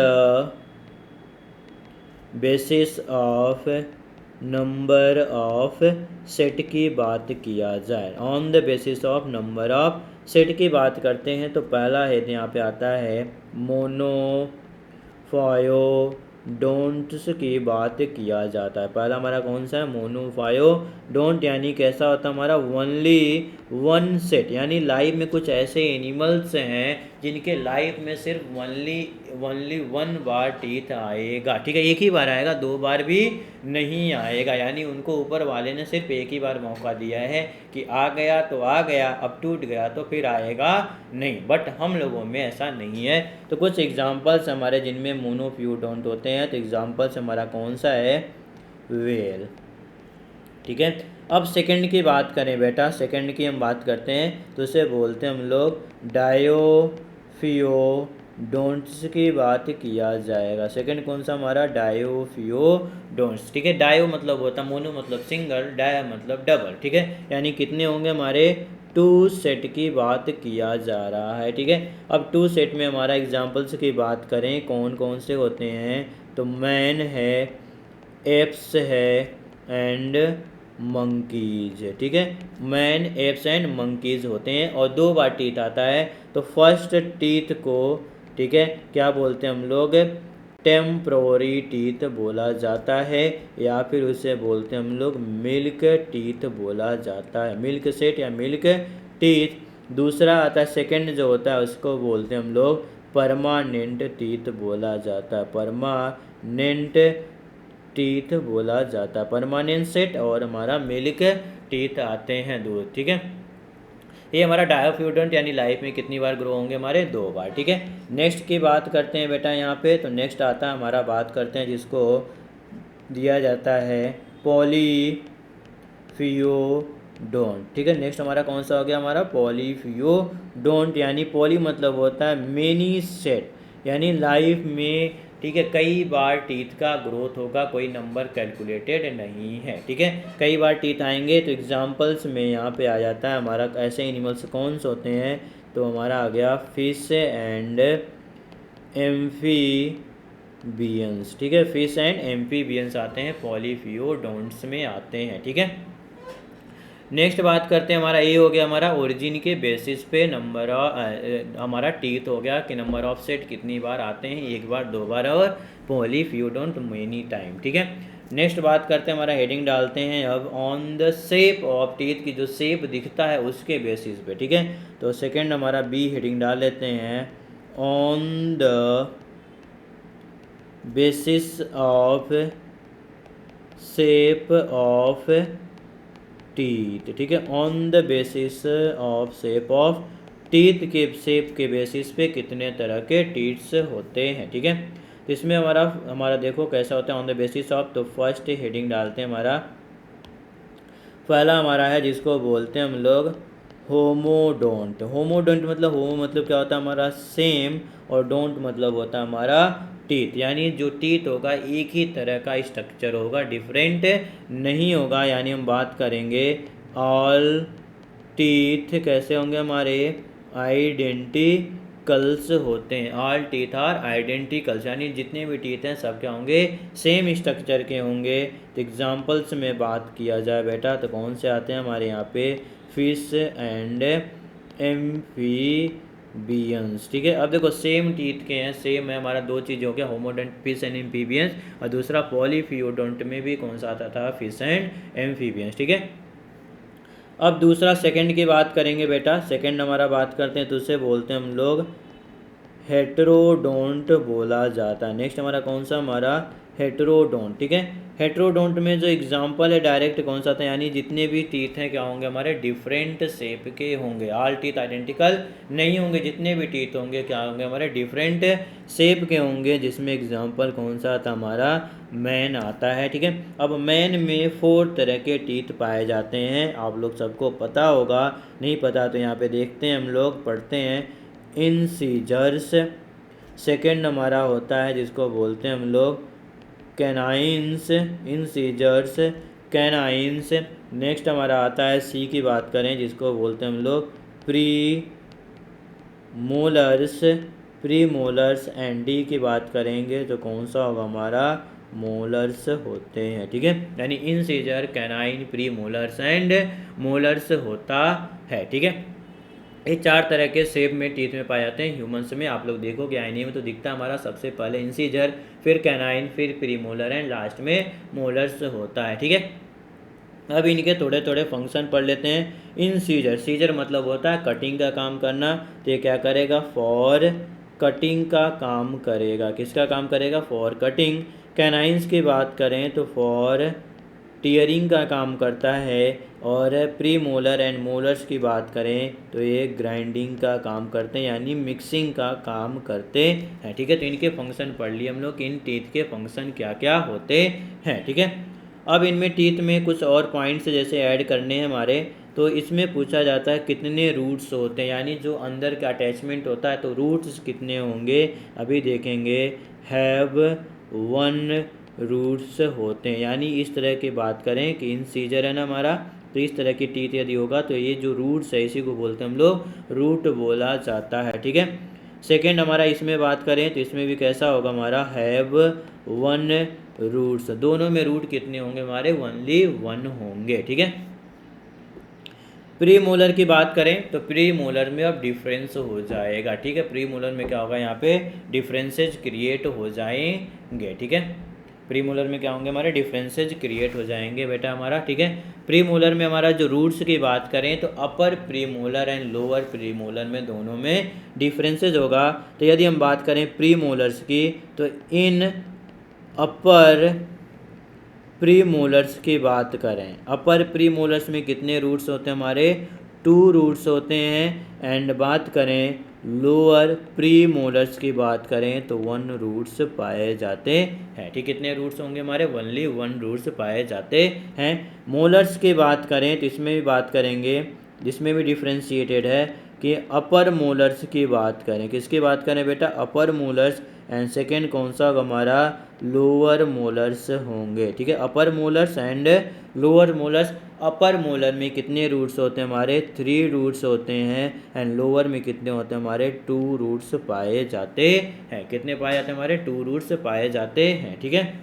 basis of number of set की बात किया जाए, on the basis of number of set की बात करते हैं तो पहला है यहाँ पे आता है मोनोफायोडोंट्स की बात किया जाता है। पहला हमारा कौन सा है, मोनोफायोडोंट, यानी कैसा होता है हमारा ओनली वन सेट, यानी लाइफ में कुछ ऐसे एनिमल्स हैं जिनके लाइफ में सिर्फ ओनली वन बार टीथ आएगा, ठीक है, एक ही बार आएगा, 2 बार भी नहीं आएगा, यानी उनको ऊपर वाले ने सिर्फ एक ही बार मौका दिया है कि आ गया तो आ गया, अब टूट गया तो फिर आएगा नहीं। बट हम लोगों में ऐसा नहीं है। तो कुछ एग्जांपल्स हमारे जिनमें मोनोफायोडोंट होते हैं, तो एग्जांपल्स हमारा कौन सा है, व्हेल, ठीक है। अब सेकंड की बात करें बेटा, सेकंड की हम बात करते हैं तो उसे बोलते हैं हम लोग डायोफियोडोंट्स की बात किया जाएगा। सेकंड कौन सा हमारा, डायोफियोडोंट्स, ठीक है। डायो मतलब होता, मोनो मतलब सिंगल, डाया मतलब डबल, ठीक है, यानी कितने होंगे हमारे 2 सेट की बात किया जा रहा है, ठीक है। अब 2 सेट में हमारा एग्जाम्पल्स की बात करें कौन कौन से होते हैं, तो मैन है, एप्स है एंड मंकीज, ठीक है। मैन, एप्स एंड मंकीज होते हैं और 2 बार टीथ आता है। तो फर्स्ट टीथ को, ठीक है, क्या बोलते हैं हम लोग, टेम्पोररी टीथ बोला जाता है, या फिर उसे बोलते हैं हम लोग मिल्क टीथ बोला जाता है, मिल्क सेट या मिल्क टीथ। दूसरा आता है सेकंड जो होता है उसको बोलते हैं हम लोग परमानेंट टीथ बोला जाता है, परमानेंट टीथ बोला जाता है, परमानेंट सेट और हमारा मिल्क टीथ आते हैं 2, ठीक है। ये हमारा डायोफियोडोंट यानी लाइफ में कितनी बार ग्रो होंगे हमारे, 2 बार, ठीक है। नेक्स्ट की बात करते हैं बेटा यहाँ पे, तो नेक्स्ट आता है हमारा, बात करते हैं जिसको दिया जाता है पॉलीफियोडोंट, ठीक है। नेक्स्ट हमारा कौन सा हो गया, हमारा पॉलीफियोडोंट, यानी पॉली मतलब होता है मेनी सेट, यानी लाइफ में, ठीक है, कई बार टीथ का ग्रोथ होगा, कोई नंबर कैलकुलेटेड नहीं है, ठीक है, कई बार टीथ आएंगे। तो एग्जांपल्स में यहाँ पे आ जाता है हमारा ऐसे एनिमल्स कौन से होते हैं, तो हमारा आ गया फिश एंड एम्फीबियंस, ठीक है, फिश एंड एम्फीबियंस आते हैं, पॉलीफियोडोंट्स में आते हैं, ठीक है। नेक्स्ट बात करते हैं, हमारा ये हो गया हमारा ओरिजिन के बेसिस पे नंबर हमारा टीथ हो गया कि नंबर ऑफ सेट कितनी बार आते हैं, 1 बार, 2 बार और पॉलीफियोडोंट मेनी टाइम, ठीक है। नेक्स्ट बात करते हैं, हमारा हेडिंग डालते हैं अब on the shape of teeth की जो शेप दिखता है उसके बेसिस पे, ठीक है। तो सेकंड हमारा बी हेडिंग डाल लेते हैं on the basis of shape of teeth, ठीक है, on the basis of shape of teeth के शेप के बेसिस पे कितने तरह के टीथ्स होते हैं, ठीक है। तो इसमें हमारा देखो कैसा होता है ऑन द बेसिस ऑफ, तो फर्स्ट हेडिंग डालते हैं हमारा, पहला हमारा है जिसको बोलते हैं हम लोग होमोडोंट। होमोडोंट मतलब होमो मतलब क्या होता है हमारा सेम, और डोंट मतलब होता है हमारा टीथ, यानी जो टीथ होगा एक ही तरह का स्ट्रक्चर होगा, डिफरेंट नहीं होगा। यानी हम बात करेंगे ऑल टीथ कैसे होंगे हमारे, आइडेंटिकल्स होते हैं। ऑल टीथ आर आइडेंटिकल्स, यानी जितने भी टीथ हैं सब क्या होंगे, सेम स्ट्रक्चर के होंगे। तो एग्जांपल्स में बात किया जाए बेटा तो कौन से आते हैं हमारे यहाँ पे, फिश एंड एम्फीबियंस। ठीक है, अब देखो सेम टीथ के हैं, सेम है हमारा, दो चीज़ हो गया, होमोडेंट फिश एंड एम्फीबियंस, और दूसरा पॉलीफियोडोंट में भी कौन सा आता था, फिश एंड एम्फीबियंस। ठीक है, अब दूसरा सेकंड की बात करेंगे बेटा। सेकंड हमारा बात करते हैं तो उसे बोलते हैं हम लोग हेटेरोडोंट बोला जाता है। नेक्स्ट हमारा कौन सा, हमारा हेटेरोडोंट। ठीक है, हेटेरोडोंट में जो एग्जांपल है डायरेक्ट कौन सा था, यानी जितने भी टीथ हैं क्या होंगे हमारे, डिफरेंट शेप के होंगे। ऑल टीथ आइडेंटिकल नहीं होंगे, जितने भी टीथ होंगे क्या होंगे हमारे, डिफरेंट शेप के होंगे। जिसमें एग्जांपल कौन सा था हमारा, मैन आता है। ठीक है, अब मैन में 4 तरह के टीथ पाए जाते हैं, आप लोग सबको पता होगा, नहीं पता तो यहाँ पे देखते हैं हम लोग, पढ़ते हैं। इंसीजर्स, सेकंड हमारा होता है जिसको बोलते हैं हम लोग कैनाइंस, इंसीजर्स कैनाइंस। नेक्स्ट हमारा आता है सी की बात करें जिसको बोलते हैं हम लोग pre molars, pre molars. And D की बात करेंगे तो कौन सा होगा हमारा, मोलर्स होते हैं। ठीक है, यानी incisor, canine, pre molars and molars होता है। ठीक है, ये 4 तरह के शेप में टीथ में पाए जाते हैं ह्यूमंस में। आप लोग देखोगे आईने में तो दिखता है हमारा सबसे पहले इंसीजर, फिर कैनाइन, फिर प्रीमोलर एंड लास्ट में मोलर्स होता है। ठीक है, अब इनके थोड़े थोड़े फंक्शन पढ़ लेते हैं। इंसीजर, सीजर मतलब होता है कटिंग का काम करना, तो ये क्या करेगा, फॉर कटिंग का काम करेगा। किसका काम करेगा, फॉर कटिंग। कैनाइंस की बात करें तो फॉर टीयरिंग का काम करता है। और प्री मोलर एंड मोलर्स की बात करें तो ये ग्राइंडिंग का काम करते हैं, यानी मिक्सिंग का काम करते हैं। ठीक है, तो इनके फंक्शन पढ़ लिए हम लोग, इन टीथ के फंक्शन क्या क्या होते हैं। ठीक है, अब इनमें टीथ में कुछ और पॉइंट्स जैसे ऐड करने हैं हमारे, तो इसमें पूछा जाता है कितने रूट्स होते हैं, यानी जो अंदर का अटैचमेंट होता है तो रूट्स कितने होंगे, अभी देखेंगे। हैव 1 रूट्स होते हैं, यानी इस तरह की बात करें कि इंसीजर है ना हमारा, तो इस तरह की टीथ यदि होगा तो ये जो रूट्स है इसी को बोलते हैं हम लोग रूट बोला जाता है। ठीक है, सेकेंड हमारा इसमें बात करें तो इसमें भी कैसा होगा हमारा, हैव 1 रूट्स। दोनों में रूट कितने होंगे हमारे, ओनली 1 होंगे। ठीक है, प्री मोलर की बात करें तो प्री मोलर में अब डिफरेंस हो जाएगा। ठीक है, प्री मोलर में क्या होगा, यहाँ पे डिफरेंसेज क्रिएट हो जाएंगे। ठीक है, प्री मोलर में क्या होंगे हमारे, डिफरेंसेज क्रिएट हो जाएंगे बेटा हमारा। ठीक है, प्री मोलर में हमारा जो रूट्स की बात करें तो upper premolar and lower premolar में दोनों में डिफरेंसेज होगा। तो यदि हम बात करें प्री मोलर्स की तो इन अपर प्री मोलर्स की बात करें, अपर प्री मोलर्स में कितने रूट्स होते हैं हमारे, 2 रूट्स होते हैं। एंड बात करें लोअर प्री मोलर्स की बात करें तो 1 रूट्स पाए जाते हैं। ठीक, कितने रूट्स होंगे हमारे, ओनली 1 रूट्स पाए जाते हैं। मोलर्स की बात करें तो इसमें भी बात करेंगे, जिसमें भी डिफ्रेंशिएटेड है कि अपर मोलर्स की बात करें, किसकी बात करें बेटा, अपर मोलर्स। एंड सेकेंड कौन सा होगा हमारा, लोअर मोलर्स होंगे। ठीक है, upper molars and lower molars. Upper molar में कितने रूट्स होते हैं हमारे, 3 रूट्स होते हैं। एंड लोअर में कितने होते हैं हमारे, 2 रूट्स पाए जाते हैं। कितने पाए जाते हैं हमारे, 2 रूट्स पाए जाते हैं। ठीक है,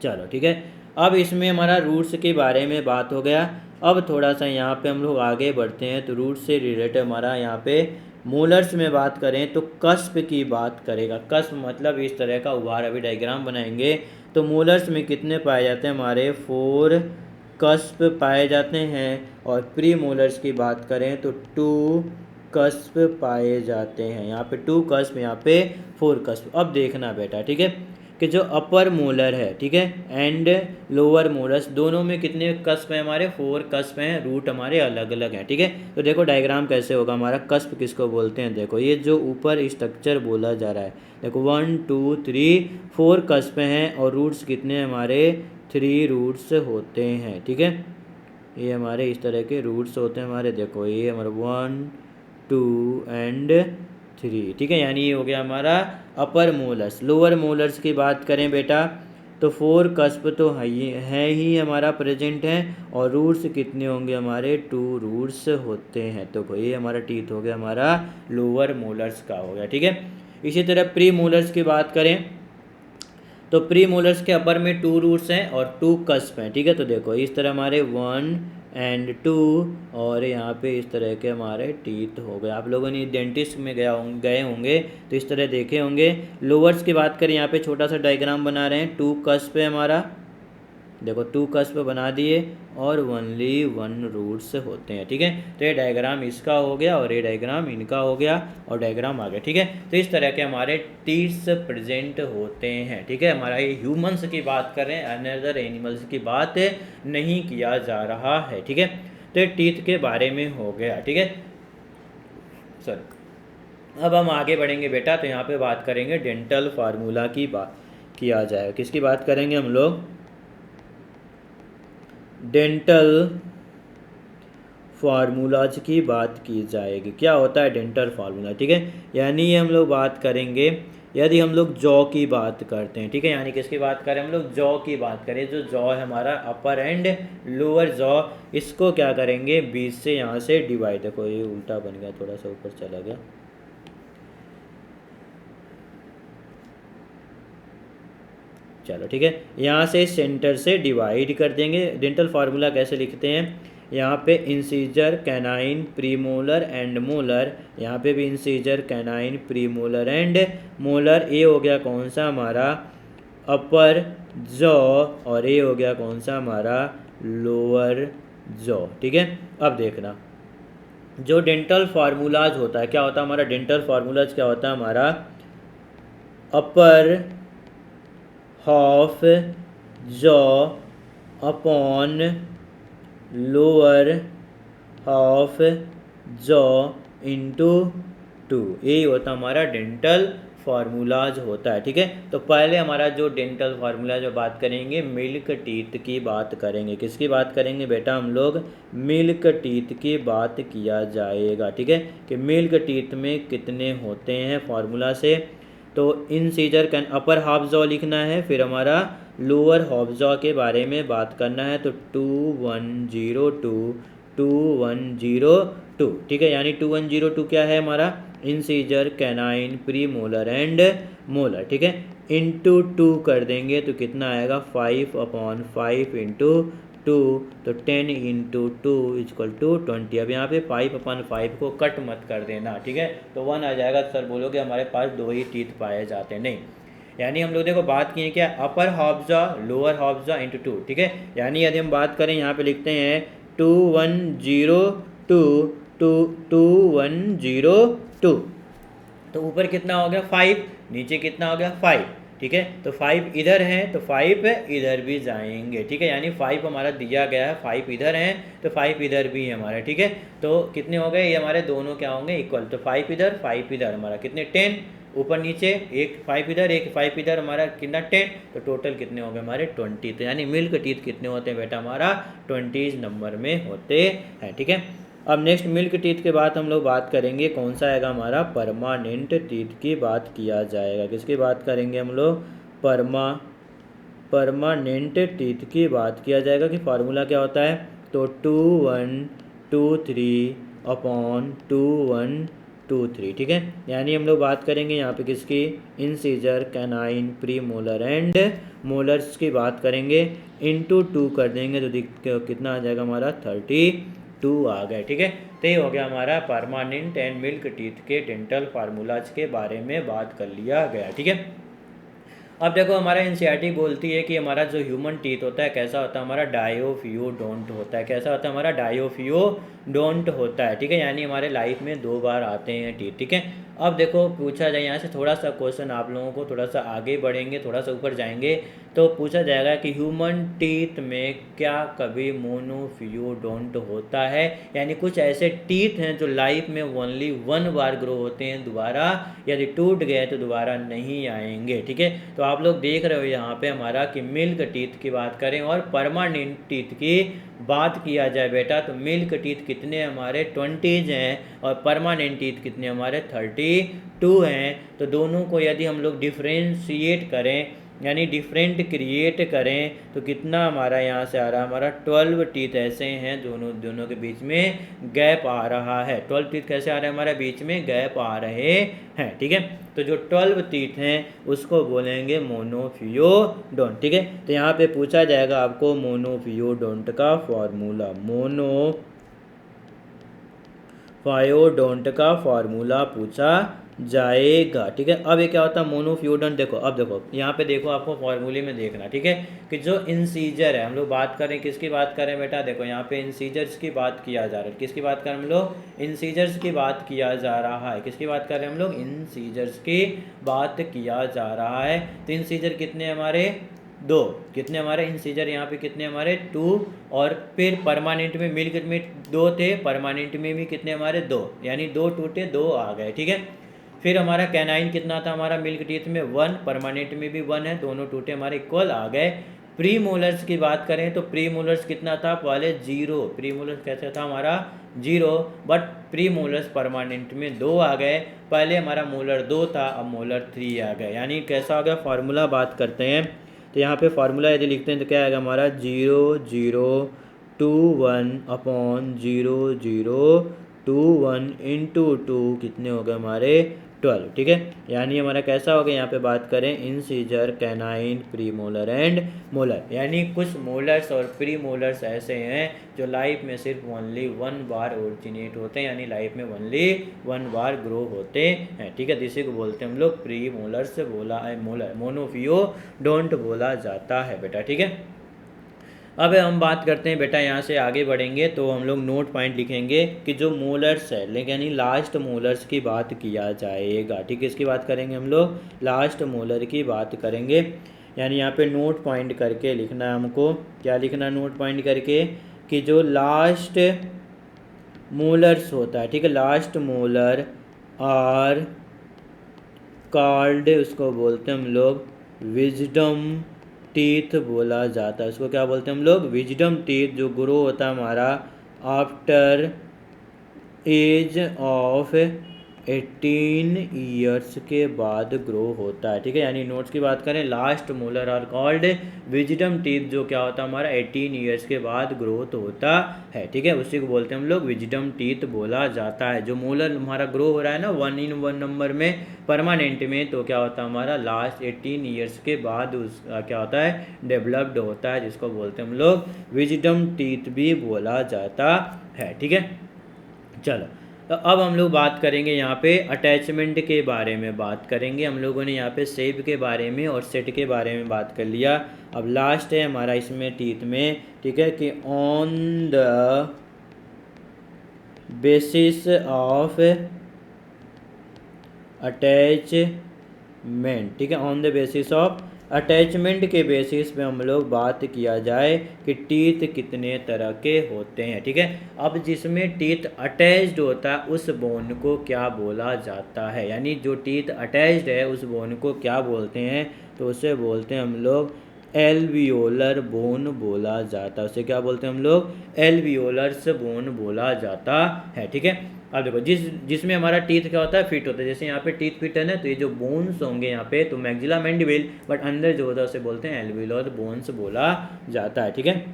चलो ठीक है, अब इसमें हमारा रूट्स के बारे में बात हो गया। अब थोड़ा सा यहाँ पे हम लोग आगे बढ़ते हैं तो रूट्स से रिलेटेड हमारा यहाँ पे मोलर्स में बात करें तो कस्प की बात करेगा। कस्प मतलब इस तरह का उभार, अभी डायग्राम बनाएंगे। तो मोलर्स में कितने पाए जाते हैं हमारे, 4 कस्प पाए जाते हैं। और प्री मोलर्स की बात करें तो 2 कस्प पाए जाते हैं। यहाँ पे 2 कस्प, यहाँ पे 4 कस्प। अब देखना बेटा, ठीक है, कि जो अपर मोलर है, ठीक है, एंड लोअर मोलर्स दोनों में कितने कस्प हैं हमारे, 4 कस्प हैं। रूट हमारे अलग अलग हैं। ठीक है, तो देखो डायग्राम कैसे होगा हमारा, कस्प किसको बोलते हैं, देखो ये जो ऊपर स्ट्रक्चर बोला जा रहा है, देखो 1 2 3 4 कस्प हैं और रूट्स कितने हैं हमारे, 3 रूट्स होते हैं। ठीक है, ये हमारे इस तरह के रूट्स होते हैं हमारे, देखो ये हमारे 1 2 एंड 3, ठीक है, यानी ये हो गया हमारा अपर मोलर्स। लोअर मोलर्स की बात करें बेटा तो 4 कस्प तो है ही हमारा प्रेजेंट है, और रूट्स कितने होंगे हमारे 2 रूट्स होते हैं। तो ये हमारा टीथ हो गया हमारा लोअर मोलर्स का हो गया, ठीक है। इसी तरह प्री मोलर्स की बात करें तो प्री मोलर्स के अपर में 2 रूट्स हैं और 2 कस्प हैं, ठीक है। तो देखो इस तरह हमारे 1 एंड 2, और यहाँ पे इस तरह के हमारे टीथ हो गए। आप लोगों ने डेंटिस्ट में गए होंगे तो इस तरह देखे होंगे। लोअर्स की बात करें, यहाँ पे छोटा सा डायग्राम बना रहे हैं। 2 कस्प है हमारा, देखो 2 कस्प बना दिए, और ओनली 1 रूट्स होते हैं, ठीक है। तो ये डायग्राम इसका हो गया और ये डायग्राम इनका हो गया, और डायग्राम आ गया, ठीक है। तो इस तरह के हमारे टीथ्स प्रेजेंट होते हैं, ठीक है। हमारा ये ह्यूमंस की बात कर रहे हैं, अनदर एनिमल्स की बात नहीं किया जा रहा है, ठीक है। तो ये टीथ के बारे में हो गया, ठीक है। सर अब हम आगे बढ़ेंगे बेटा, तो यहाँ पे बात करेंगे डेंटल फार्मूला की बात किया जाए। किसकी बात करेंगे हम लोग? डेंटल फार्मूलाज की बात की जाएगी। क्या होता है डेंटल फार्मूला, ठीक है। यानी हम लोग बात करेंगे, यदि हम लोग जॉ की बात करते हैं, ठीक है, यानी किसकी बात करें हम लोग? जॉ की बात करें। जो जॉ है हमारा अपर एंड लोअर जॉ, इसको क्या करेंगे 20 से यहाँ से डिवाइड। देखो ये उल्टा बन गया, थोड़ा सा ऊपर चला गया, चलो ठीक है। यहाँ से सेंटर से डिवाइड कर देंगे। डेंटल फार्मूला कैसे लिखते हैं? यहाँ पे incisor, canine, premolar and molar. यहाँ पे भी incisor, canine, premolar and molar. ये हो गया कौन सा हमारा? अपर जॉ, और ये हो गया कौन सा हमारा? लोअर जॉ, ठीक है। अब देखना जो डेंटल फार्मूलाज होता है, क्या होता है हमारा डेंटल फार्मूलाज? क्या होता है हमारा? Upper half jaw upon lower half jaw into 2, यही होता हमारा डेंटल फार्मूलाज होता है, ठीक है। तो पहले हमारा जो डेंटल फार्मूला जो बात करेंगे, मिल्क टीथ की बात करेंगे। किसकी बात करेंगे बेटा हम लोग? मिल्क टीथ की बात किया जाएगा, ठीक है, कि मिल्क टीथ में कितने होते हैं फार्मूला से। तो incisor can upper half jaw लिखना है, फिर हमारा लोअर हाफ जॉ के बारे में बात करना है। तो 2102 2102, ठीक है, यानी 2102 क्या है हमारा? Incisor, canine, pre molar and molar, ठीक है। इंटू 2 कर देंगे तो कितना आएगा? 5/5 इंटू 2, तो 10 इंटू 2 इक्वल टू 20। अब यहाँ पे 5/5 को कट मत कर देना, ठीक है, तो 1 आ जाएगा। तो सर बोलोगे हमारे पास 2 ही टीथ पाए जाते हैं, नहीं। यानी हम लोग देखो बात किए क्या? Upper half jaw, lower half jaw into 2, ठीक है। यानी यदि हम बात करें, यहाँ पे लिखते हैं 2102 2102, तो ऊपर कितना हो गया? 5, नीचे कितना हो गया? 5, ठीक है। तो 5 इधर है तो 5 इधर भी जाएंगे, ठीक है, यानी 5 हमारा दिया गया है, 5 इधर हैं तो 5 इधर भी है हमारा, ठीक है। तो कितने हो गए? ये हमारे दोनों क्या होंगे? इक्वल। तो 5 इधर 5 इधर, हमारा कितने? 10 ऊपर नीचे, एक 5 इधर एक 5 इधर, हमारा कितना? 10। तो टोटल कितने हो गए हमारे? 20। तो यानी मिल्क टीथ कितने होते हैं बेटा? हमारा 20 नंबर में होते हैं, ठीक है। अब नेक्स्ट मिल्क टीथ के बाद हम लोग बात करेंगे कौन सा आएगा हमारा? परमानेंट टीथ की बात किया जाएगा। किसकी बात करेंगे हम लोग? परमानेंट टीथ की बात किया जाएगा। कि फार्मूला क्या होता है? तो 2123/2123, ठीक है। यानी हम लोग बात करेंगे यहाँ पे किसकी? Incisor, canine, pre molar and molars की बात करेंगे। इंटू 2 कर देंगे तो कितना आ जाएगा हमारा? 32 आ गए, ठीक है। तो ये हो गया हमारा परमानेंट एंड मिल्क टीथ के डेंटल फार्मूलाज के बारे में बात कर लिया गया, ठीक है। अब देखो हमारा एनसीईआरटी बोलती है कि हमारा जो ह्यूमन टीथ होता है कैसा होता है? हमारा डायोफियोडोंट होता है। कैसा होता है हमारा? डायोफियोडोंट होता है, ठीक है। यानी हमारे लाइफ में 2 बार आते हैं टीथ, ठीक है। अब देखो पूछा जाए यहाँ से थोड़ा सा क्वेश्चन, आप लोगों को थोड़ा सा आगे बढ़ेंगे, थोड़ा सा ऊपर जाएंगे तो पूछा जाएगा कि ह्यूमन टीथ में क्या कभी मोनोफियोडोंट होता है? यानी कुछ ऐसे टीथ हैं जो लाइफ में ओनली 1 बार ग्रो होते हैं, दोबारा यदि टूट गए तो दोबारा नहीं आएंगे, ठीक है। तो आप लोग देख रहे हो यहाँ पे हमारा कि मिल्क टीथ की बात करें और परमानेंट टीथ की बात किया जाए बेटा, तो मिल्क टीथ कितने हमारे? 20 हैं, और परमानेंट टीथ कितने हमारे? 32 टू हैं, तो दोनों को यदि हम लोग डिफ्रेंशिएट करें यानी डिफरेंट क्रिएट करें तो कितना हमारा यहाँ से आ रहा है, हमारा 12 टीथ ऐसे हैं दोनों के बीच में गैप आ रहा है। 12 टीथ कैसे आ रहे हैं, हमारे बीच में गैप आ रहे हैं। ठीक है, तो जो 12 टीथ हैं उसको बोलेंगे मोनोफियोडोंट। ठीक है, तो यहाँ पे पूछा जाएगा आपको मोनोफियोडोंट का फॉर्मूला, मोनोफायोडोंट का फॉर्मूला पूछा जाएगा। ठीक है, अब ये क्या होता है मोनोफियोडोंट, देखो अब देखो यहाँ पे देखो आपको फॉर्मूले में देखना। ठीक है, कि जो इंसीजर है, हम लोग बात करें किसकी बात करें बेटा, देखो यहाँ पे इंसीजर्स की बात किया जा रहा है। किसकी बात करें हम लोग, इंसीजर्स की बात किया जा रहा है। किसकी बात कर रहे हैं हम लोग, इंसीजर्स की बात किया जा रहा है। तो इंसीजर कितने हमारे, दो, कितने हमारे इंसीजर यहाँ पे कितने हमारे, 2, और फिर परमानेंट में मिल्क में 2 थे, परमानेंट में भी कितने हमारे, 2, यानी 2 टूटे 2 आ गए। ठीक है, फिर हमारा कैनाइन कितना था हमारा मिल्क टीथ में 1, परमानेंट में भी 1 है, दोनों टूटे हमारे इक्वल आ गए। प्री मोलर्स की बात करें तो प्री मोलर्स कितना था, पहले 0, प्री मोलर्स कैसे था हमारा 0, बट प्री मोलर्स परमानेंट में 2 आ गए। पहले हमारा मोलर 2 था, अब मोलर 3 आ गए। यानी कैसा हो गया फार्मूला बात करते हैं तो यहाँ पे फार्मूला यदि लिखते हैं तो क्या आएगा हमारा 0,021/0,021 इंटू 2 कितने हो गए हमारे 12। ठीक है, यानी हमारा कैसा हो गया, यहाँ पे बात करें incisor, canine, pre molar and molar, यानी कुछ मोलर्स और प्री मोलर्स ऐसे हैं जो लाइफ में सिर्फ ओनली 1 बार ओरिजिनेट होते हैं, यानी लाइफ में ओनली 1 बार ग्रो होते हैं। ठीक है, इसी को बोलते हैं हम लोग प्री मोलर्स बोला है, मोलर मोनोफियोडोंट बोला जाता है बेटा। ठीक है, अब हम बात करते हैं बेटा, यहाँ से आगे बढ़ेंगे तो हम लोग नोट पॉइंट लिखेंगे कि जो मोलर्स है, लेकिन यानी लास्ट मोलर्स की बात किया जाएगा। ठीक है, इसकी बात करेंगे हम लोग, लास्ट मोलर की बात करेंगे। यानी यहाँ पे नोट पॉइंट करके लिखना है हमको, क्या लिखना नोट पॉइंट करके, कि जो लास्ट मोलर्स होता है, ठीक है, लास्ट मोलर आर कॉल्ड, उसको बोलते हैं हम लोग विजडम टीथ बोला जाता है। उसको क्या बोलते हैं हम लोग, विजडम टीथ, जो ग्रो होता है हमारा आफ्टर एज ऑफ 18 ईयर्स के बाद ग्रो होता है। ठीक है, यानी नोट्स की बात करें, last molar are called wisdom teeth, जो क्या होता है हमारा 18 ईयर्स के बाद ग्रोथ होता है। ठीक है, उसी को बोलते हैं हम लोग विजडम टीथ बोला जाता है। जो मोलर हमारा ग्रो हो रहा है ना 1 in 1 नंबर में परमानेंट में, तो क्या होता है हमारा लास्ट 18 ईयर्स के बाद उसका क्या होता है डेवलप्ड होता है, जिसको बोलते हैं हम लोग विजडम टीथ भी बोला जाता है। ठीक है, चलो तो अब हम लोग बात करेंगे यहाँ पे अटैचमेंट के बारे में बात करेंगे। हम लोगों ने यहाँ पे शेप के बारे में और सेट के बारे में बात कर लिया। अब लास्ट है हमारा इसमें टीथ में, ठीक है, कि on the basis of attachment, ठीक है, on the basis of attachment के बेसिस पे हम लोग बात किया जाए कि टीथ कितने तरह के होते हैं। ठीक है, अब जिसमें टीथ अटैच्ड होता है उस बोन को क्या बोला जाता है, यानी जो टीथ अटैच्ड है उस बोन को क्या बोलते हैं, तो उसे बोलते हैं हम लोग एल्वियोलर बोन बोला जाता है। उसे क्या बोलते हैं हम लोग, एल्वियोलर्स बोन बोला जाता है। ठीक है, अब देखो जिसमें हमारा टीथ क्या होता है फिट होता है, जैसे यहाँ पे टीथ फिट है ना, तो ये जो बोन्स होंगे यहाँ पे, तो मैक्सिला मैंडिबल, बट अंदर जो होता है उसे बोलते हैं एल्वियोलर बोन्स बोला जाता है। ठीक है,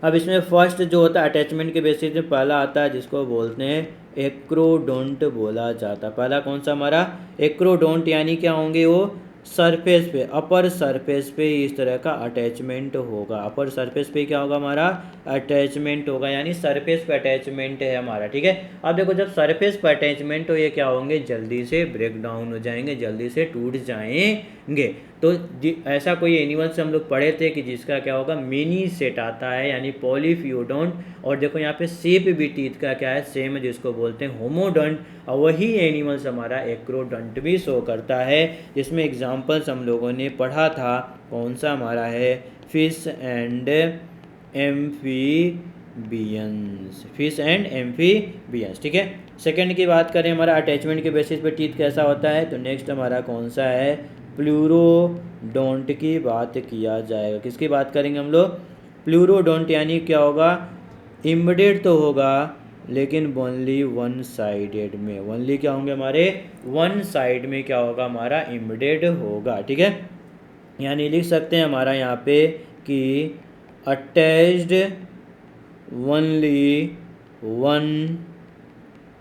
अब इसमें फर्स्ट जो होता है अटैचमेंट के बेसिस में पहला आता है जिसको बोलते हैं एक्रोडोंट बोला जाता है। पहला कौन सा हमारा एक्रोडोंट, यानी क्या होंगे वो सरफेस पे, अपर सरफेस पे इस तरह का अटैचमेंट होगा। अपर सरफेस पे क्या होगा हमारा अटैचमेंट होगा, यानी सरफेस पे अटैचमेंट है हमारा। ठीक है, अब देखो जब सरफेस पे अटैचमेंट हो ये क्या होंगे, जल्दी से ब्रेक डाउन हो जाएंगे, जल्दी से टूट जाएंगे। तो ऐसा कोई एनिमल्स हम लोग पढ़े थे कि जिसका क्या होगा मिनी सेट आता है, यानी पॉलीफियोडोंट। और देखो यहाँ पे शेप भी टीथ का क्या है सेम है, जिसको बोलते हैं होमोडोंट। और वही एनिमल्स हमारा एक्रोडोंट भी शो करता है, जिसमें एग्जांपल्स हम लोगों ने पढ़ा था, कौन सा हमारा है fish and amphibians, fish and amphibians. ठीक है, सेकंड की बात करें हमारा अटैचमेंट के बेसिस पे टीथ कैसा होता है, तो नेक्स्ट हमारा कौन सा है प्लूरोडोंट की बात किया जाएगा। किसकी बात करेंगे हम लोग, प्लूरोडोंट, यानी क्या होगा इम्बेडेड तो होगा लेकिन ओनली वन साइडेड में, ओनली क्या होंगे हमारे, वन साइड में क्या होगा हमारा, एम्बेडेड होगा। ठीक है, यानी लिख सकते हैं हमारा यहाँ पे कि अटैच्ड ओनली वन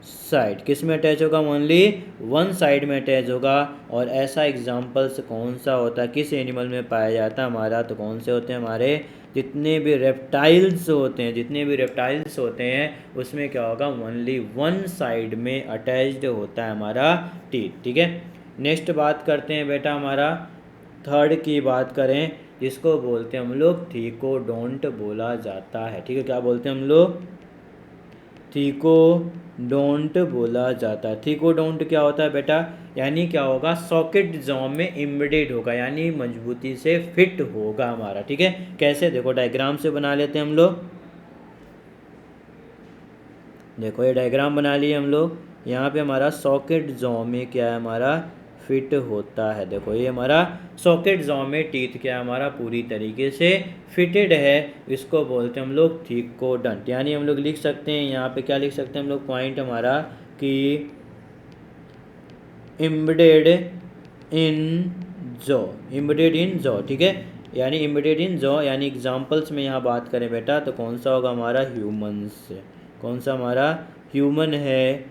साइड, किस में अटैच होगा, ओनली वन साइड में अटैच होगा। और ऐसा एग्जाम्पल्स कौन सा होता है, किस एनिमल में पाया जाता है हमारा, तो कौन से होते हैं हमारे, जितने भी रेप्टाइल्स होते हैं, जितने भी रेप्टाइल्स होते हैं उसमें क्या होगा, ओनली वन साइड में अटैच्ड होता है हमारा टीथ। ठीक है, नेक्स्ट बात करते हैं बेटा हमारा थर्ड की बात करें, जिसको बोलते हैं हम लोग थीकोडोंट बोला जाता है। ठीक है, क्या बोलते हैं हम लोग, थीकोडोंट बोला जाता है। थीकोडोंट क्या होता है बेटा, यानी क्या होगा, सॉकेट जॉ में एम्बेडेड होगा, यानी मजबूती से फिट होगा हमारा। ठीक है, कैसे, देखो डायग्राम से बना लेते हैं हम लोग। देखो ये डायग्राम बना लिए हम लोग, यहाँ पे हमारा सॉकेट जॉ में क्या है हमारा, फिट होता है। देखो ये हमारा सॉकेट जॉ में टीथ क्या है हमारा, पूरी तरीके से फिटेड है, इसको बोलते हैं हम लोग थीकोडंट। यानी हम लोग लिख सकते हैं यहाँ पे, क्या लिख सकते हैं हम लोग, पॉइंट हमारा कि embedded in jaw, embedded in jaw. ठीक है, यानी एम्बेडेड इन जॉ, यानी एग्जाम्पल्स में यहाँ बात करें बेटा तो कौन सा होगा हमारा, ह्यूमंस, कौन सा हमारा, ह्यूमन है,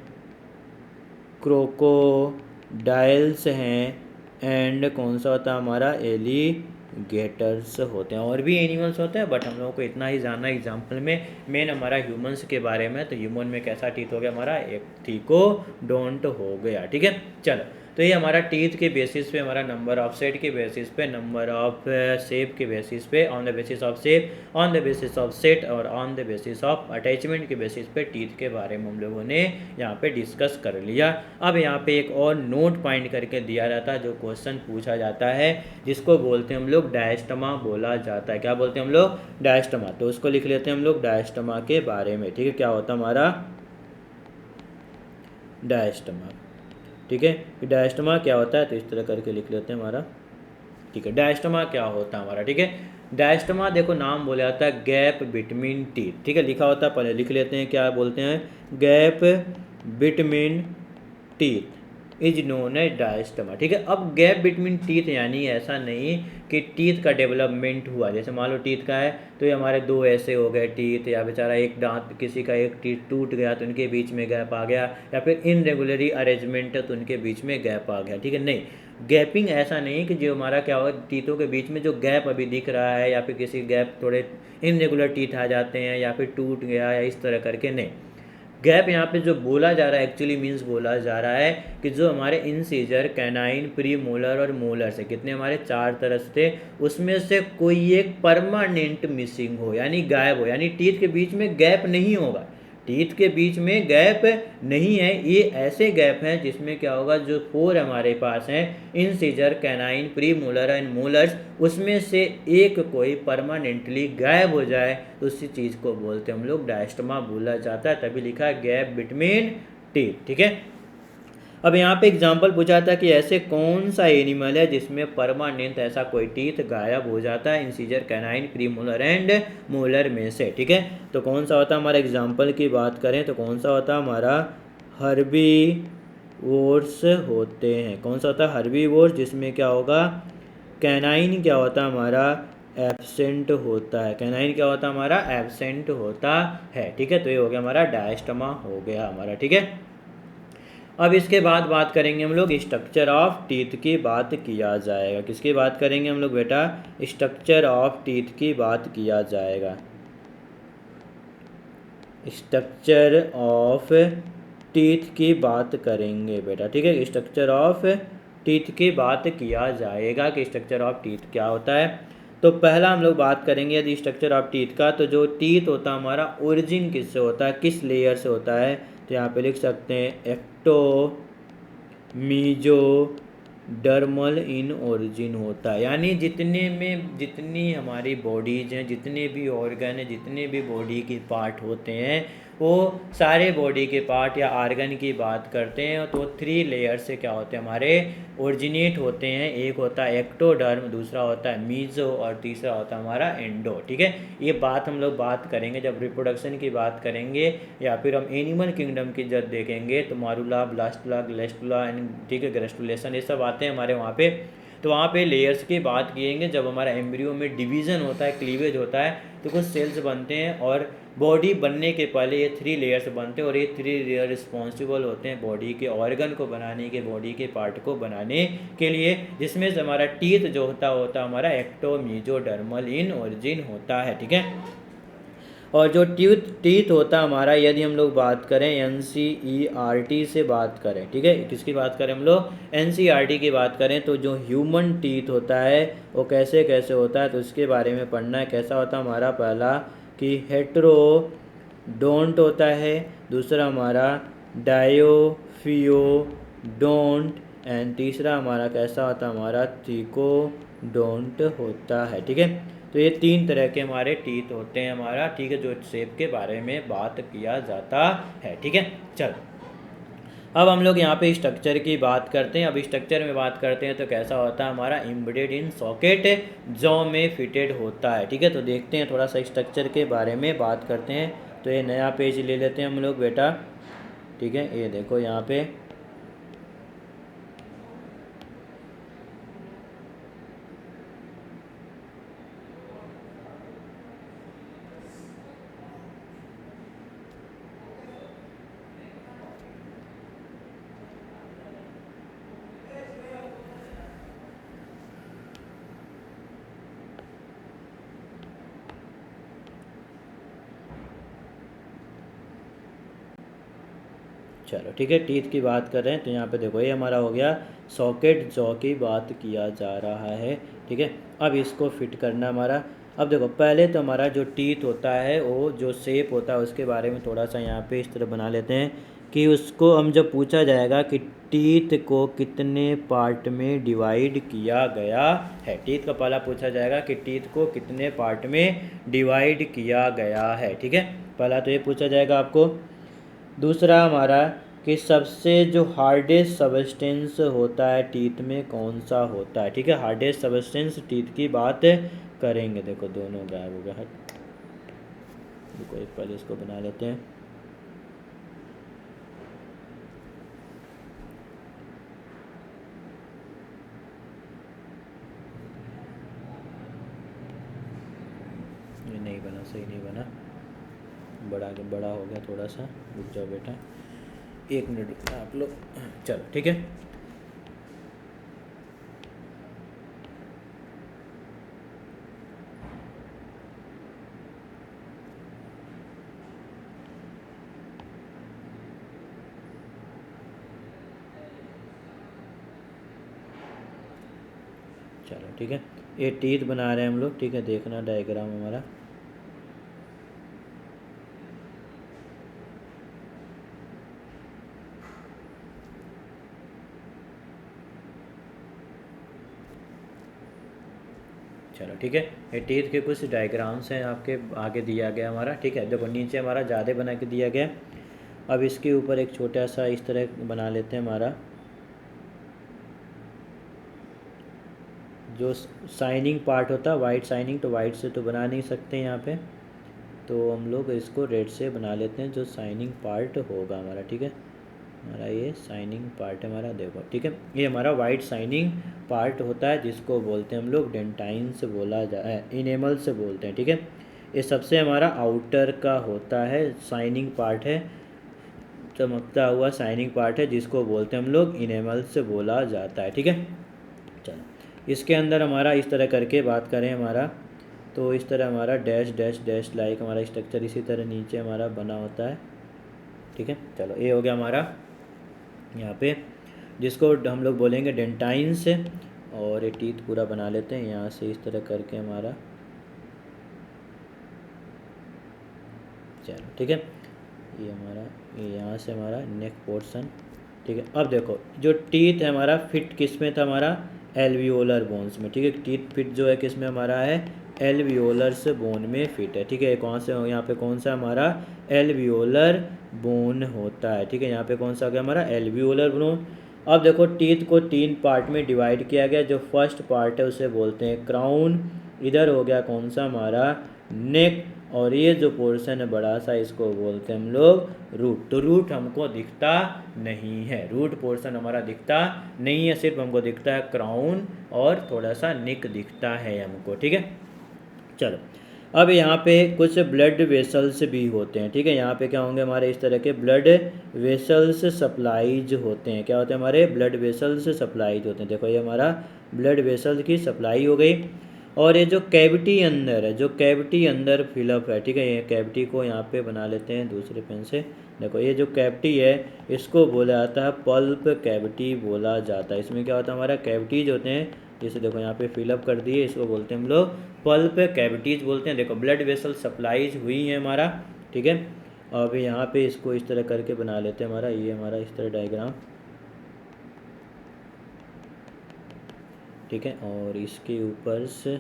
क्रोकोडाइल्स हैं, एंड कौन सा होता है हमारा, एलिगेटर्स होते हैं। और भी एनिमल्स होते हैं बट हम लोगों को इतना ही जानना है एग्जाम्पल में, मेन हमारा ह्यूमंस के बारे में। तो ह्यूमन में कैसा टीथ हो गया हमारा, एक थीकोडोंट हो गया। ठीक है, चलो तो ये हमारा टीथ के बेसिस पे, हमारा नंबर ऑफ सेट के बेसिस पे, नंबर ऑफ शेप के बेसिस पे, on the basis of shape, on the basis of set और on the basis of attachment के बेसिस पे टीथ के बारे में हम लोगों ने यहाँ पे डिस्कस कर लिया। अब यहाँ पे एक और नोट पॉइंट करके दिया जाता है, जो क्वेश्चन पूछा जाता है, जिसको बोलते हैं हम लोग डायस्टमा बोला जाता है। क्या बोलते हैं हम लोग, डायस्टमा। तो उसको लिख लेते हैं हम लोग डायस्टमा के बारे में। ठीक है, क्या होता है हमारा डायस्टमा। ठीक है, डायस्टमा क्या होता है, तो इस तरह करके लिख लेते हैं हमारा। ठीक है, डायस्टमा क्या होता है हमारा। ठीक है, डायस्टमा देखो नाम बोला जाता है गैप बिटवीन टीथ। ठीक है, लिखा होता है, पहले लिख लेते हैं, क्या बोलते हैं, gap between teeth is known as diastema. ठीक है, अब गैप बिटवीन टीथ यानी ऐसा नहीं कि टीथ का डेवलपमेंट हुआ, जैसे मान लो टीथ का है तो ये हमारे दो ऐसे हो गए टीथ, या बेचारा एक दांत किसी का एक टीथ टूट गया तो उनके बीच में गैप आ गया, या फिर इनरेगुलरी अरेंजमेंट है तो उनके बीच में गैप आ गया। ठीक है, नहीं, गैपिंग ऐसा नहीं कि जो हमारा क्या होगा, टीथों के बीच में जो गैप अभी दिख रहा है, या फिर किसी गैप थोड़े इनरेगुलर टीथ आ जाते हैं, या फिर टूट गया, या इस तरह करके, नहीं। गैप यहाँ पे जो बोला जा रहा है, एक्चुअली मीन्स बोला जा रहा है कि जो हमारे इंसीजर, कैनाइन, प्री मोलर और मोलर से, कितने हमारे चार तरफ थे, उसमें से कोई एक परमानेंट मिसिंग हो, यानी गायब हो, यानी टीथ के बीच में गैप नहीं होगा, टीथ के बीच में गैप नहीं है। ये ऐसे गैप हैं जिसमें क्या होगा, जो फोर हमारे पास हैं, incisor, canine, pre molar and molars, उसमें से एक कोई परमानेंटली गायब हो जाए तो उसी चीज़ को बोलते हैं हम लोग डायस्टमा बोला जाता है। तभी लिखा है गैप बिटवीन टीथ। ठीक है, अब यहाँ पे एग्जाम्पल पूछा था कि ऐसे कौन सा एनिमल है जिसमें परमानेंट ऐसा कोई टीथ गायब हो जाता है, incisor, canine, premolar and molar में से। ठीक है, तो कौन सा होता है हमारा, एग्जाम्पल की बात करें तो कौन सा होता है हमारा, हर्बीवोर्स होते हैं। कौन सा होता है, हर्बीवोर्स, जिसमें क्या होगा, कैनाइन क्या होता है हमारा, एब्सेंट होता है, कैनाइन क्या होता है हमारा, एब्सेंट होता है। ठीक है, तो ये हो गया हमारा डायस्टमा हो गया हमारा। ठीक है, अब इसके बाद बात करेंगे हम लोग स्ट्रक्चर ऑफ टीथ की बात किया जाएगा। किसकी बात करेंगे हम लोग बेटा, स्ट्रक्चर ऑफ टीथ की बात किया जाएगा। स्ट्रक्चर ऑफ टीथ की बात करेंगे बेटा। ठीक है, स्ट्रक्चर ऑफ टीथ की बात किया जाएगा कि स्ट्रक्चर ऑफ टीथ क्या होता है। तो पहला हम लोग बात करेंगे यदि स्ट्रक्चर ऑफ टीथ का, तो जो टीथ होता है हमारा, ओरिजिन किससे होता है, किस लेयर से होता है, तो यहाँ पे लिख सकते हैं ectomesodermal in origin होता है। यानी जितनी हमारी बॉडीज हैं, जितने भी ऑर्गन हैं, जितने भी बॉडी के पार्ट होते हैं, वो सारे बॉडी के पार्ट या आर्गन की बात करते हैं। तो 3 लेयर से क्या होते हैं हमारे ओरिजिनेट होते हैं। एक होता है एक्टोडर्म, दूसरा होता है मीजो और तीसरा होता है हमारा एंडो। ठीक है, ये बात हम लोग बात करेंगे जब रिप्रोडक्शन की बात करेंगे या फिर हम एनिमल किंगडम की जब देखेंगे तो मारूला, ब्लास्टुला, ग्लेस्टुला एंड ठीक है ग्रेस्टुलेशन, ये सब आते हैं हमारे वहाँ पे। तो वहाँ पे लेयर्स की बात किएंगे जब हमारा एम्ब्रियो में डिवीज़न होता है, क्लीवेज होता है, तो कुछ सेल्स बनते हैं और बॉडी बनने के पहले ये 3 लेयर्स बनते हैं और ये 3 लेयर रिस्पॉन्सिबल होते हैं बॉडी के ऑर्गन को बनाने के, बॉडी के पार्ट को बनाने के लिए, जिसमें से हमारा टीथ जो होता हमारा एक्टो मीजोडर्मल इन ओरिजिन होता है। ठीक है, और जो टीथ होता हमारा, यदि हम लोग बात करें NCERT से बात करें, ठीक है, किसकी बात करें हम लोग, NCERT की बात करें, तो जो ह्यूमन टीथ होता है वो कैसे कैसे होता है तो इसके बारे में पढ़ना है। कैसा होता है हमारा, पहला कि हेट्रोडोंट होता है, दूसरा हमारा डायोफियोडोंट एंड तीसरा हमारा कैसा होता है हमारा थिकोडोंट होता है। ठीक है, तो ये 3 तरह के हमारे टीथ होते हैं हमारा। ठीक है, जो शेप के बारे में बात किया जाता है। ठीक है, चल अब हम लोग यहाँ पे स्ट्रक्चर की बात करते हैं। अब स्ट्रक्चर में बात करते हैं तो कैसा होता है हमारा एम्बेडेड इन सॉकेट, जॉ में फिटेड होता है। ठीक है, तो देखते हैं थोड़ा सा स्ट्रक्चर के बारे में बात करते हैं। तो ये नया पेज ले लेते हैं हम लोग बेटा। ठीक है, ये देखो यहाँ पे चलो ठीक है, टीथ की बात कर रहे हैं तो यहाँ पे देखो ये हमारा हो गया सॉकेट, जॉ की बात किया जा रहा है। ठीक है, अब इसको फिट करना हमारा। अब देखो पहले तो हमारा जो टीथ होता है वो जो शेप होता है उसके बारे में थोड़ा सा यहाँ पे इस तरह बना लेते हैं कि उसको हम जब पूछा जाएगा कि टीथ को कितने पार्ट में डिवाइड किया गया है, टीथ का पहला पूछा जाएगा कि टीथ को कितने पार्ट में डिवाइड किया गया है। ठीक है, पहला तो ये पूछा जाएगा आपको। दूसरा हमारा कि सबसे जो हार्डेस्ट सबस्टेंस होता है टीथ में कौन सा होता है। ठीक है, हार्डेस्ट सबस्टेंस टीथ की बात करेंगे। देखो दोनों गायब हो गया, हट, देखो एक पहले इसको बना लेते हैं। ये नहीं बना, सही नहीं बना, बड़ा हो गया थोड़ा सा, रुक जाओ बेटा, 1 मिनट रुकना आप लोग। चलो ठीक है, चलो ठीक है, ये टीथ बना रहे हैं हम लोग। ठीक है, देखना डायग्राम हमारा। चलो ठीक है, ये टीथ के कुछ डायग्राम्स हैं आपके आगे दिया गया हमारा। ठीक है, देखो नीचे हमारा ज़्यादा बना के दिया गया। अब इसके ऊपर एक छोटा सा इस तरह बना लेते हैं हमारा जो शाइनिंग पार्ट होता है, वाइट शाइनिंग, तो वाइट से तो बना नहीं सकते यहाँ पे, तो हम लोग इसको रेड से बना लेते हैं जो शाइनिंग पार्ट होगा हमारा। ठीक है, हमारा ये शाइनिंग पार्ट है हमारा, देखो। ठीक है, ये हमारा वाइट शाइनिंग पार्ट होता है जिसको बोलते हैं हम लोग डेंटाइन से बोला इनेमल से बोलते हैं। ठीक है, ये सबसे हमारा आउटर का होता है, शाइनिंग पार्ट है, चमकता हुआ शाइनिंग पार्ट है जिसको बोलते हैं हम लोग इनेमल से बोला जाता है। ठीक है, चलो इसके अंदर हमारा इस तरह करके बात करें हमारा, तो इस तरह हमारा डैश डैश डैश लाइक हमारा स्ट्रक्चर इसी तरह नीचे हमारा बना होता है। ठीक है, चलो ये हो गया हमारा यहाँ पे, जिसको हम लोग बोलेंगे डेंटाइन से, और ये टीथ पूरा बना लेते हैं यहाँ से इस तरह करके हमारा। चलो ठीक है, ये हमारा ये यहाँ से हमारा नेक पोर्शन। ठीक है, अब देखो जो टीथ है हमारा फिट किस में था, हमारा एल्वियोलर बोन्स में। ठीक है, टीथ फिट जो है किस में हमारा है, एल्वियोलर्स बोन में फिट है। ठीक है, कौन से यहाँ पे कौन सा हमारा एल्वियोलर बोन होता है। ठीक है, यहाँ पे कौन सा आ गया हमारा एल्वियोलर बोन। अब देखो टीथ को 3 पार्ट में डिवाइड किया गया। जो फर्स्ट पार्ट है उसे बोलते हैं क्राउन। इधर हो गया कौन सा हमारा नेक, और ये जो पोर्शन है बड़ा सा इसको बोलते हैं हम लोग रूट। तो रूट हमको दिखता नहीं है, रूट पोर्शन हमारा दिखता नहीं है, सिर्फ हमको दिखता है क्राउन और थोड़ा सा निक दिखता है हमको। ठीक है, चलो अब यहाँ पे कुछ ब्लड वेसल्स भी होते हैं। ठीक है, यहाँ पे क्या होंगे हमारे इस तरह के ब्लड वेसल्स सप्लाईज होते हैं। क्या होते हैं हमारे ब्लड वेसल्स सप्लाईज होते हैं। देखो ये हमारा ब्लड वेसल्स की सप्लाई हो गई। और ये जो कैविटी अंदर है, जो कैविटी अंदर फिलअप है, ठीक है, ये कैविटी को यहाँ पे बना लेते हैं दूसरे पेन से। देखो ये जो कैविटी है इसको बोला जाता है पल्प कैविटी बोला जाता है। इसमें क्या होता है हमारा कैविटीज होते हैं, जैसे देखो यहाँ पे फिलअप कर दिए, इसको बोलते हैं हम लोग पल्प कैविटीज बोलते हैं। देखो ब्लड वेसल सप्लाईज हुई है हमारा। ठीक है, अब यहाँ पे इसको इस तरह करके बना लेते हैं हमारा, ये हमारा इस तरह डायग्राम। ठीक है, और इसके ऊपर से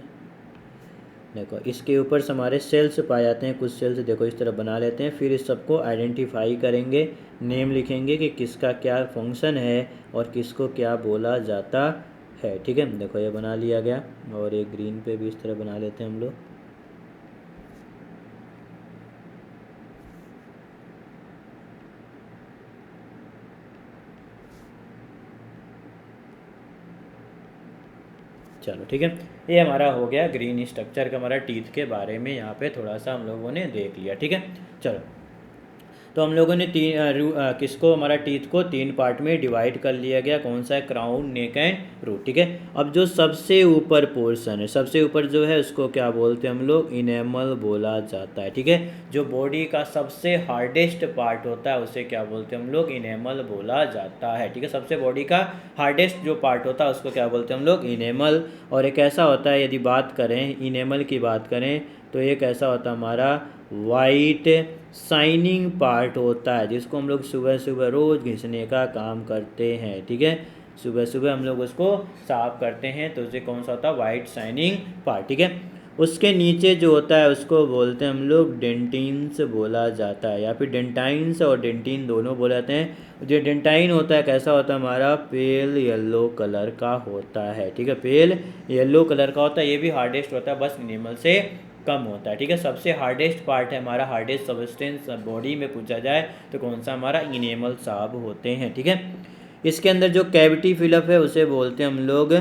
देखो इसके ऊपर से हमारे सेल्स पाए जाते हैं। कुछ सेल्स देखो इस तरह बना लेते हैं, फिर इस सबको आइडेंटिफाई करेंगे, नेम लिखेंगे कि किसका क्या फंक्शन है और किसको क्या बोला जाता है। ठीक है, देखो ये बना लिया गया, और एक ग्रीन पे भी इस तरह बना लेते हैं हम लोग। चलो ठीक है, ये हमारा हो गया ग्रीन स्ट्रक्चर का हमारा टीथ के बारे में। यहाँ पे थोड़ा सा हम लोगों ने देख लिया। ठीक है, चलो तो हम लोगों ने किसको हमारा टीथ को 3 पार्ट में डिवाइड कर लिया गया। कौन सा है क्राउन, नेक एंड रूट। ठीक है, अब जो सबसे ऊपर पोर्शन है, सबसे ऊपर जो है उसको क्या बोलते हैं हम लोग इनेमल बोला जाता है। ठीक है, जो बॉडी का सबसे हार्डेस्ट पार्ट होता है उसे क्या बोलते हैं हम लोग इनेमल बोला जाता है। ठीक है, सबसे बॉडी का हार्डेस्ट जो पार्ट होता है उसको क्या बोलते हैं हम लोग इनेमल। और एक ऐसा होता है, यदि बात करें इनेमल की बात करें तो एक ऐसा होता है हमारा वाइट शाइनिंग पार्ट होता है, जिसको हम लोग सुबह सुबह रोज़ घिसने का काम करते हैं। ठीक है, सुबह सुबह हम लोग उसको साफ करते हैं, तो उसे कौन सा होता है वाइट शाइनिंग पार्ट। ठीक है, उसके नीचे जो होता है उसको बोलते हैं हम लोग डेंटिन्स बोला जाता है, या फिर डेंटाइन्स और डेंटिन दोनों बोले जाते हैं। जो डेंटाइन होता है कैसा होता है हमारा पेल येलो कलर का होता है। ठीक है, पेल येलो कलर का होता है, ये भी हार्डेस्ट होता है, बस एनिमल से कम होता है। ठीक है, सबसे हार्डेस्ट पार्ट है हमारा, हार्डेस्ट सब्सटेंस बॉडी में पूछा जाए तो कौन सा हमारा इनेमल साब होते हैं। ठीक है, इसके अंदर जो कैविटी फिलअप है उसे बोलते हैं हम लोग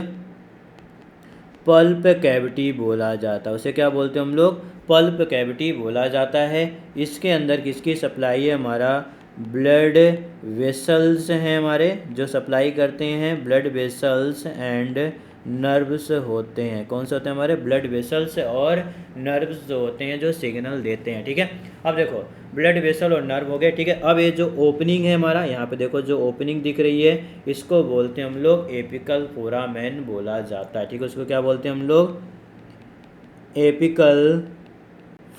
पल्प कैविटी बोला जाता है। उसे क्या बोलते हैं हम लोग पल्प कैविटी बोला जाता है। इसके अंदर किसकी सप्लाई है हमारा ब्लड वेसल्स हैं हमारे, जो सप्लाई करते हैं ब्लड वेसल्स एंड नर्व्स होते हैं। कौन से होते हैं हमारे ब्लड वेसल्स और नर्व्स जो होते हैं जो सिग्नल देते हैं। ठीक है, अब देखो ब्लड वेसल और नर्व हो गए। ठीक है, अब ये जो ओपनिंग है हमारा, यहाँ पे देखो जो ओपनिंग दिख रही है इसको बोलते हैं हम लोग एपिकल फोरामेन बोला जाता है। ठीक है, उसको क्या बोलते हैं हम लोग एपिकल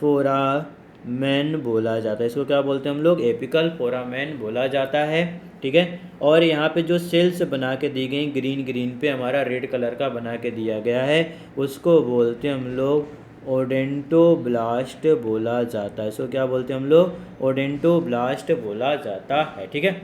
फोरामेन बोला जाता है। इसको क्या बोलते हैं हम लोग एपिकल फोरामेन बोला जाता है। ठीक है, और यहाँ पे जो सेल्स बना के दी गई ग्रीन ग्रीन पे हमारा रेड कलर का बना के दिया गया है उसको बोलते हैं हम लोग ओडेंटोब्लास्ट बोला जाता है। इसको क्या बोलते हैं हम लोग ओडेंटोब्लास्ट बोला जाता है। ठीक है,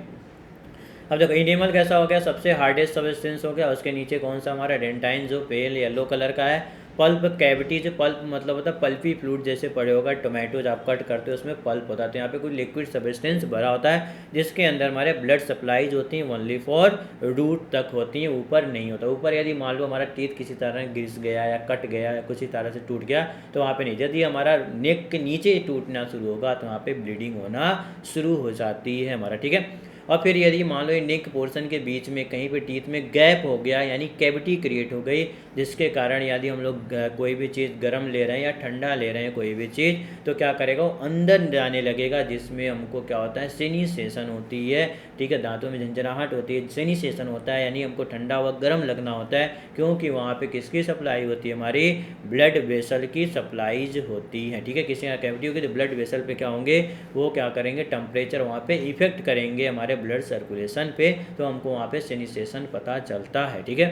अब देखो इनेमल कैसा हो गया, सबसे हार्डेस्ट सब्सटेंस हो गया, उसके नीचे कौन सा हमारा डेंटाइन जो पेल येलो कलर का है। पल्प कैविटी, जो पल्प मतलब होता है पल्पी फ्लूइड, जैसे पड़े होगा टोमेटोज आप कट करते हो उसमें पल्प होता है, तो यहाँ पे कोई लिक्विड सब्सटेंस भरा होता है जिसके अंदर हमारे ब्लड सप्लाईज होती हैं ओनली फॉर रूट तक होती हैं, ऊपर नहीं होता। ऊपर यदि मान लो हमारा टीथ किसी तरह घिस गया या कट गया या किसी तरह से टूट गया तो वहाँ पे नहीं, यदि हमारा नेक के नीचे टूटना शुरू होगा तो वहाँ पे ब्लीडिंग होना शुरू हो जाती है हमारा। ठीक है, और फिर यदि मान लो नेक पोर्शन के बीच में कहीं पे टीथ में गैप हो गया यानी कैविटी क्रिएट हो गई, जिसके कारण यदि हम लोग कोई भी चीज़ गर्म ले रहे हैं या ठंडा ले रहे हैं कोई भी चीज़ तो क्या करेगा वो अंदर जाने लगेगा, जिसमें हमको क्या होता है सेनिसेशन होती है। ठीक है, दांतों में झंझनाहट होती है, सेनिसेशन होता है, यानी हमको ठंडा व गर्म लगना होता है, क्योंकि वहाँ पे किसकी सप्लाई होती है हमारी ब्लड वेसल की सप्लाईज होती है। ठीक है, किसी का कैविटी होगी तो ब्लड वेसल पे क्या होंगे वो क्या करेंगे टेम्परेचर वहाँ पे इफेक्ट करेंगे हमारे ब्लड सर्कुलेशन पे, तो हमको वहाँ पे सेनिसेशन पता चलता है। ठीक है,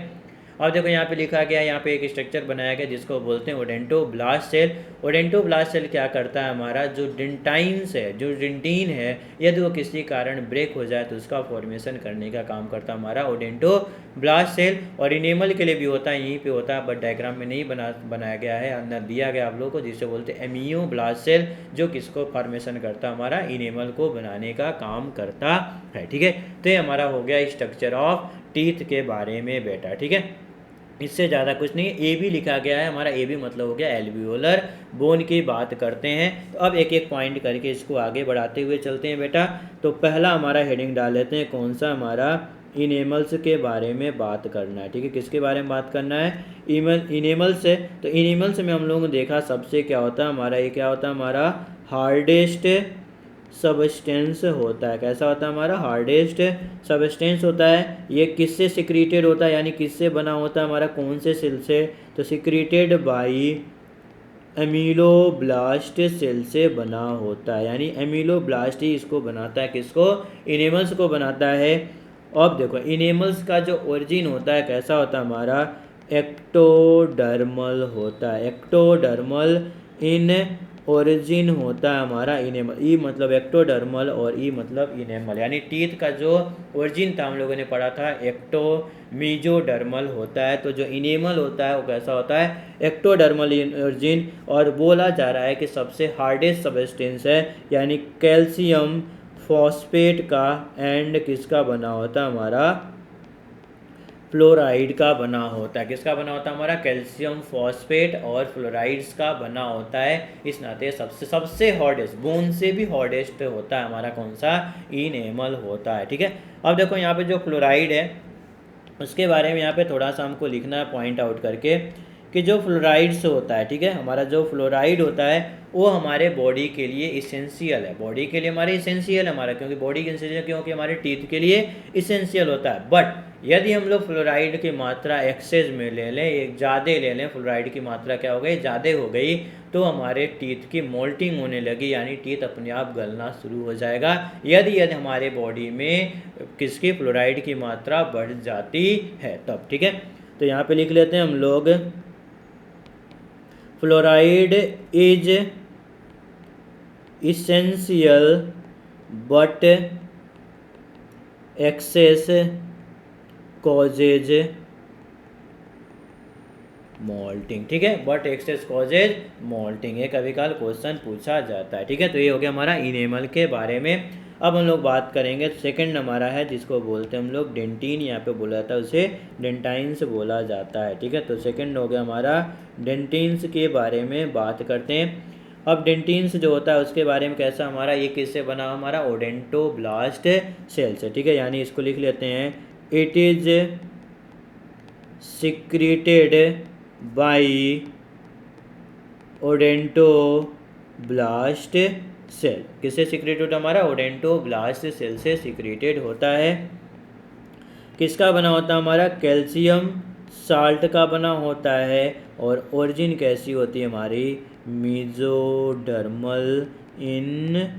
अब देखो यहाँ पे लिखा गया है, यहाँ पे एक स्ट्रक्चर बनाया गया जिसको बोलते हैं ओडेंटोब्लास्ट सेल। ओडेंटोब्लास्ट सेल क्या करता है, हमारा जो डेंटाइन्स है, जो डेंटिन है, यदि वो किसी कारण ब्रेक हो जाए तो उसका फॉर्मेशन करने का काम करता है हमारा ओडेंटोब्लास्ट सेल। और इनेमल के लिए भी होता है, यहीं पे होता है, बट डायग्राम में नहीं बनाया गया है, अंदर दिया गया आप लोगों को, जिसे बोलते हैं एमियोब्लास्ट सेल, जो किसको फॉर्मेशन करता है, हमारा इनेमल को बनाने का काम करता है। ठीक है, तो ये हमारा हो गया स्ट्रक्चर ऑफ टीथ के बारे में बेटा। ठीक है, इससे ज़्यादा कुछ नहीं है। ए बी लिखा गया है, हमारा ए बी मतलब हो गया एल्वियोलर बोन की बात करते हैं। तो अब एक एक पॉइंट करके इसको आगे बढ़ाते हुए चलते हैं बेटा। तो पहला हमारा हेडिंग डाल लेते हैं, कौन सा, हमारा इनेमल्स के बारे में बात करना है। ठीक है, किसके बारे में बात करना है, इनेमल्स है। तो इनेमल्स में हम लोगों ने देखा सबसे क्या होता है हमारा, ये क्या होता है, हमारा हार्डेस्ट सबस्टेंस होता है। कैसा होता है, हमारा हार्डेस्ट सबस्टेंस होता है। ये किससे सिक्रीटेड होता है, यानी किससे बना होता है, हमारा कौन से सेल से, तो सिक्रीटेड बाई एमिलोब्लास्ट सेल से बना होता है, यानी एमिलोब्लास्ट ही इसको बनाता है, किसको, इनेमल्स को बनाता है। अब देखो इनेमल्स का जो ओरिजिन होता है कैसा होता है, हमारा एक्टोडर्मल होता है। एक्टोडर्मल इन ओरिजिन होता है हमारा इनेमल। ई मतलब एक्टोडर्मल और ई मतलब इनेमल, यानी टीथ का जो ओरिजिन था हम लोगों ने पढ़ा था एक्टो मीजोडर्मल होता है। तो जो इनेमल होता है वो कैसा होता है, एक्टोडर्मल ओरिजिन। और बोला जा रहा है कि सबसे हार्डेस्ट सबस्टेंस है, यानी कैल्शियम फॉस्फेट का एंड किसका बना होता है, हमारा फ्लोराइड का बना होता है। किसका बना होता है, हमारा कैल्शियम फॉस्फेट और फ्लोराइड्स का बना होता है। इस नाते सबसे हार्डेस्ट, बोन से भी हार्डेस्ट होता है हमारा कौन सा, इनेमल होता है। ठीक है, अब देखो यहाँ पे जो फ्लोराइड है उसके बारे में यहाँ पे थोड़ा सा हमको लिखना है पॉइंट आउट करके, कि जो फ्लोराइड्स होता है, ठीक है, हमारा जो फ्लोराइड होता है वो हमारे बॉडी के लिए इसेंशियल है। बॉडी के लिए हमारे इसेंशियल है हमारा, क्योंकि बॉडी के इसेंशियल, क्योंकि हमारे टीथ के लिए इसेंशियल होता है। बट यदि हम लोग फ्लोराइड की मात्रा एक्सेस में ले लें, एक ज़्यादा ले लें, फ्लोराइड की मात्रा क्या हो गई, ज़्यादा हो गई, तो हमारे टीथ की मोल्टिंग होने लगी, यानी टीथ अपने आप गलना शुरू हो जाएगा। यदि हमारे बॉडी में किसकी, फ्लोराइड की मात्रा बढ़ जाती है तब। ठीक है, तो यहाँ पे लिख लेते हैं हम लोग, fluoride is essential but excess causes moulting. ठीक है, बट एक्सेस कॉजेज मॉल्टिंग, ये कभी काल क्वेश्चन पूछा जाता है। ठीक है, तो ये हो गया हमारा इनेमल के बारे में। अब हम लोग बात करेंगे, सेकंड हमारा है जिसको बोलते हैं हम लोग डेंटिन, यहाँ पे बोला जाता है उसे डेंटाइन्स बोला जाता है। ठीक है, तो सेकंड हो गया हमारा डेंटिन्स के बारे में बात करते हैं। अब डेंटिन्स जो होता है उसके बारे में कैसा, हमारा ये किससे बना, हमारा ओडेंटोब्लास्ट सेल से। ठीक है, यानी इसको लिख लेते हैं, it is secreted by odontoblast cell. किससे सिक्रेटेड होता है, हमारा ओडेंटोब्लास्ट सेल से सिक्रेटेड होता है। किसका बना होता है, हमारा कैल्शियम साल्ट का बना होता है। और ओरिजिन कैसी होती है हमारी, मीजोडर्मल इन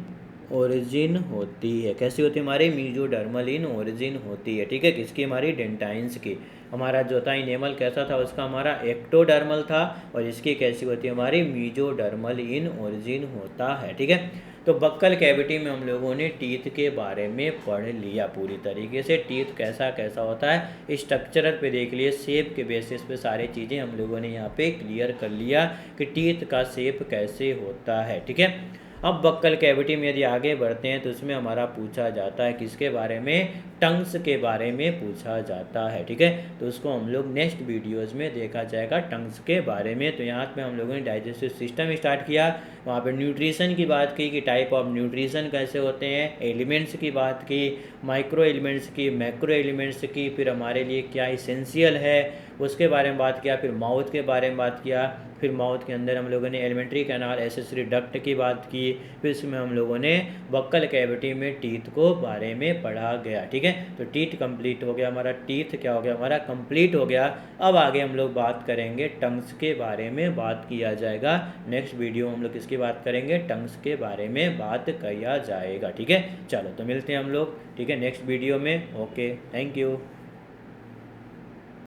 ओरिजिन होती है। कैसी होती है हमारी, मीजोडर्मल इन ओरिजिन होती है। ठीक है, किसकी, हमारी डेंटाइन्स की। हमारा जो था इनेमल कैसा था, उसका हमारा एक्टोडर्मल था, और इसकी कैसी होती है, हमारी मीजोडर्मल इन ओरिजिन होता है। ठीक है, तो बक्कल कैविटी में हम लोगों ने टीथ के बारे में पढ़ लिया पूरी तरीके से। टीथ कैसा कैसा होता है स्ट्रक्चरल पे देख लिए, शेप के बेसिस पे सारी चीज़ें हम लोगों ने यहाँ पे क्लियर कर लिया कि टीथ का शेप कैसे होता है। ठीक है, अब बक्कल कैविटी में यदि आगे बढ़ते हैं तो उसमें हमारा पूछा जाता है किसके बारे में, टंग्स के बारे में पूछा जाता है। ठीक है, तो उसको हम लोग नेक्स्ट वीडियोस में देखा जाएगा टंग्स के बारे में। तो यहाँ पे हम लोगों ने डाइजेस्टिव सिस्टम स्टार्ट किया, वहाँ पे न्यूट्रिशन की बात की कि टाइप ऑफ न्यूट्रिशन कैसे होते हैं, एलिमेंट्स की बात की, माइक्रो एलिमेंट्स की, मैक्रो एलिमेंट्स की, फिर हमारे लिए क्या इसेंशियल है उसके बारे में बात किया, फिर माउथ के बारे में बात किया, फिर माउथ के अंदर हम लोगों ने एलिमेंट्री कैनाल, एसेसरी डक्ट की बात की, फिर इसमें हम लोगों ने बक्कल कैविटी में टीथ को बारे में पढ़ा गया। ठीक है, तो टीथ कंप्लीट हो गया हमारा, टीथ क्या हो गया हमारा, कंप्लीट हो गया। अब आगे हम लोग बात करेंगे टंग्स के बारे में, बात किया जाएगा नेक्स्ट वीडियो हम लोग किसकी बात करेंगे, टंग्स के बारे में बात किया जाएगा। ठीक है, चलो तो मिलते हैं हम लोग, ठीक है, नेक्स्ट वीडियो में। Okay, thank you.